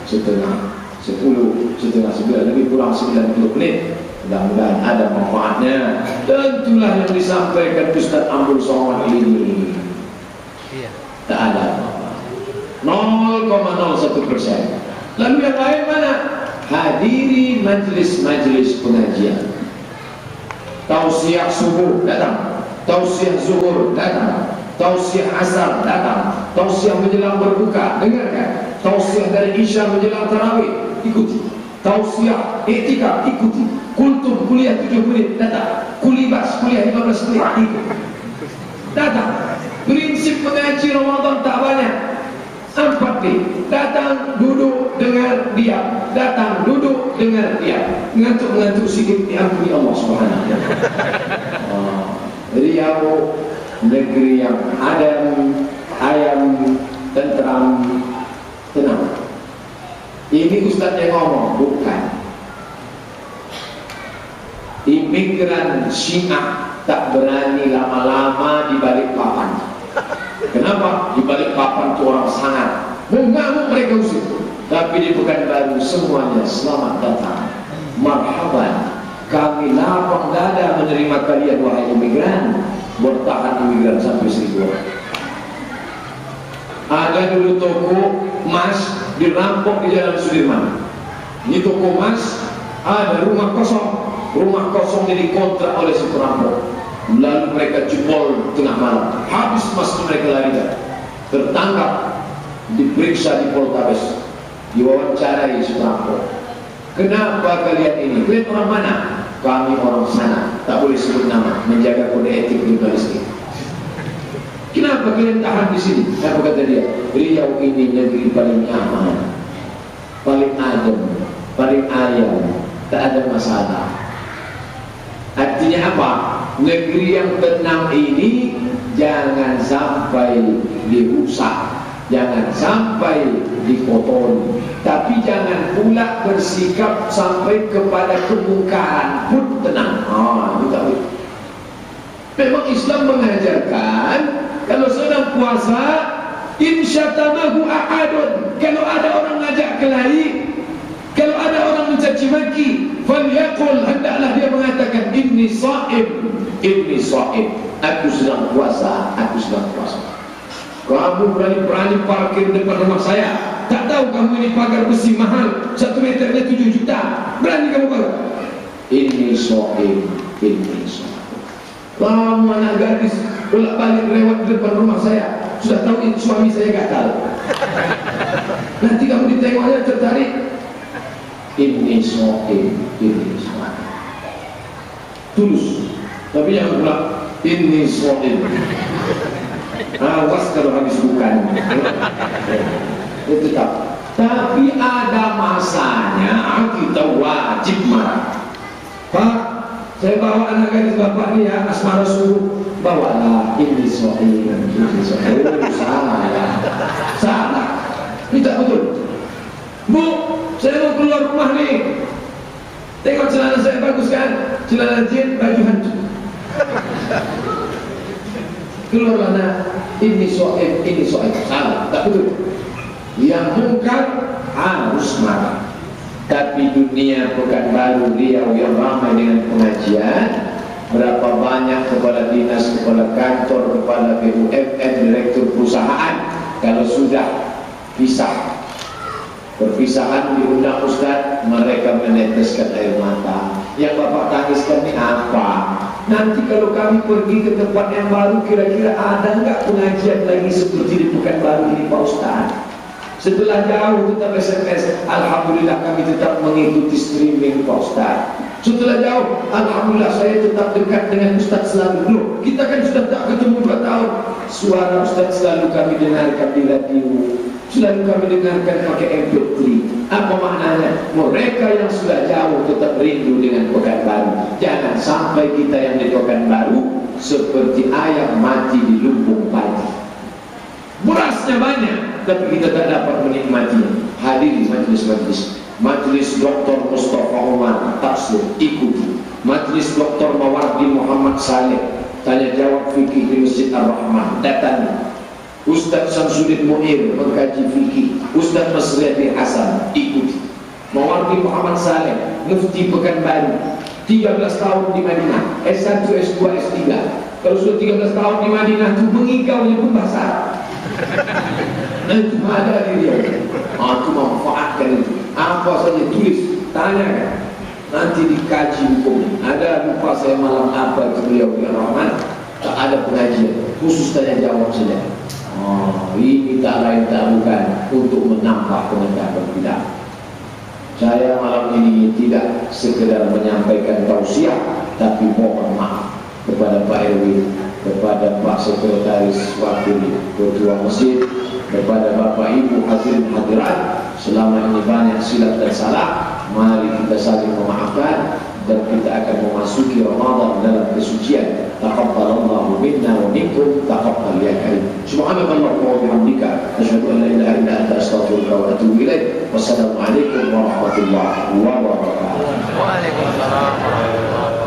setengah 9, lebih kurang 90 menit. Mudah-mudahan ada manfaatnya. Tentulah yang disampaikan Ustaz Abdul Somad ini tak ada apa-apa, 0,01%. Lalu yang lain mana? Hadiri majlis-majlis pengajian. Tausiah subuh datang, tausiah zuhur datang, tausiah asar datang, tausiah menjelang berbuka dengarkan, tausiah dari isya menjelang tarawih ikuti, tausiah iktikaf ikuti, kultum kuliah 7 menit datang, kulibas kuliah 15 menit ikut datang. Prinsip mengaji Ramadan tak banyak, 4P, datang, duduk, dengar, diam, datang, duduk, dengar, diam, ngantuk-ngantuk sikit diampuni Allah Subhanahu wa ta'ala. Riau, negeri yang adem, ayam, tentram, tenang. Ini Ustaz yang ngomong, bukan. Imigran Syiah tak berani lama-lama di balik papan. Kenapa? Di balik papan itu orang sangat mengamuk mereka usir. Tapi di Pekanbaru semuanya selamat datang, marhaban. Kami lapang dada menerima kalian wahai imigran. Bertahan imigran sampai 1000 orang. Ada dulu toko emas dirampok di Jalan Sudirman. Ini toko emas, ada rumah kosong jadi kontrak oleh si perampok. Lalu mereka jebol tengah malam, habis emas mereka lari, tertangkap, diperiksa di Poltabes, diwawancarai si perampok. Kenapa kalian ini? Kalian orang mana? Kami orang sana, tak boleh sebut nama, menjaga kode etik jurnalistik. Kenapa kalian tahan di sini? Apa kata dia? Riau ini negeri paling nyaman, paling adem, paling ayam, tak ada masalah. Artinya apa? negeri yang tenang ini jangan sampai dirusak, jangan sampai dikotori, tapi jangan pula bersikap sampai kepada kemungkaran pun tenang. Itu tak boleh. Memang Islam mengajarkan kalau sedang puasa, insyatamahu ahadun, kalau ada orang ngajak kelahi, kalau ada orang mencaci maki, falyaqul, hendaklah dia mengatakan inni shaim, aku sedang puasa, aku sedang puasa. Kamu berani-berani parkir depan rumah saya, tak tahu kamu ini pagar besi mahal 1 meternya 7 juta, berani kamu pagar? Inni shaim. Kamu anak gadis bolak-balik lewat depan rumah saya, sudah tahu ini suami saya gatal. Nanti kamu ditengoknya tertarik. Ini shaim. Tulus. Tapi jangan pula ini shaim. Awas kalau habis bukan. Itu tetap. Tapi ada masanya kita wajib marah. Pak, saya bawa anak gadis bapak ni ya, asmara suruh bawalah ini shaim. Salah. Ini tak betul. Bu, saya mau keluar rumah nih. Tengok celana saya bagus kan? Celana jin, baju hantu. Keluarlah nak. Ini shaim. Salah, tak betul. Yang mungkar harus marah. Tapi dunia Pekanbaru Riau yang ramai dengan pengajian, berapa banyak kepala dinas, kepala kantor, kepala BUMN, direktur perusahaan, kalau sudah pisah, perpisahan diundang Ustaz, mereka meneteskan air mata. Yang bapak tangiskan ini apa? Nanti kalau kami pergi ke tempat yang baru, kira-kira ada enggak pengajian lagi seperti di Pekanbaru ini Pak Ustaz? Setelah jauh tetap SMS, alhamdulillah kami tetap mengikuti streaming Pak Ustaz. Setelah jauh, alhamdulillah saya tetap dekat dengan Ustaz selalu. Loh, kita kan sudah tak ketemu 2 tahun. Suara Ustaz selalu kami dengarkan di radio, selalu kami dengarkan pakai MP3. Apa maknanya? Mereka yang sudah jauh tetap rindu dengan Pekanbaru. Jangan sampai kita yang di Pekanbaru seperti ayam mati di lumbung padi. Berasnya banyak, tapi kita tak dapat menikmatinya. Hadiri majlis Dr. Mustafa Umar Tafsir, ikuti. Majlis Dr. Mawardi Muhammad Saleh, tanya jawab fikih di Masjid Ar-Rahman, datangi. Ustaz Samsudin Mu'ir mengkaji fikih. Ustaz Masriati Hasan, ikuti. Mawardi Muhammad Saleh, Mufti Pekanbaru, 13 tahun di Madinah, S1, S2, S3. Kalau sudah 13 tahun di Madinah itu mengigaunya pun bahasa Arab. Itu ada di dia. Itu manfaatkan itu. Apa saja tulis, tanyakan. Nanti dikaji hukumnya. Ada lupa saya malam apa itu beliau yang Rahman. Tak ada pengajian, khusus tanya jawab saja. Ini tak lain tak bukan untuk menambah pengetahuan kita. Saya malam ini tidak sekedar menyampaikan tausiah, tapi mohon maaf kepada Pak RW, kepada Pak Sekretaris Wakil Ketua Masjid, kepada Bapak Ibu hadirin hadirat. Selama ini banyak silap dan salah, mari kita saling memaafkan dan kita akan memasuki Ramadan dalam kesucian. Taqabbalallahu minna wa minkum, taqabbal ya karim. Subhanallah wa bihamdika, asyhadu an la ilaha illa anta, astaghfiruka wa atubu ilaik. Wassalamualaikum warahmatullahi wabarakatuh. Waalaikumsalam warahmatullahi wabarakatuh.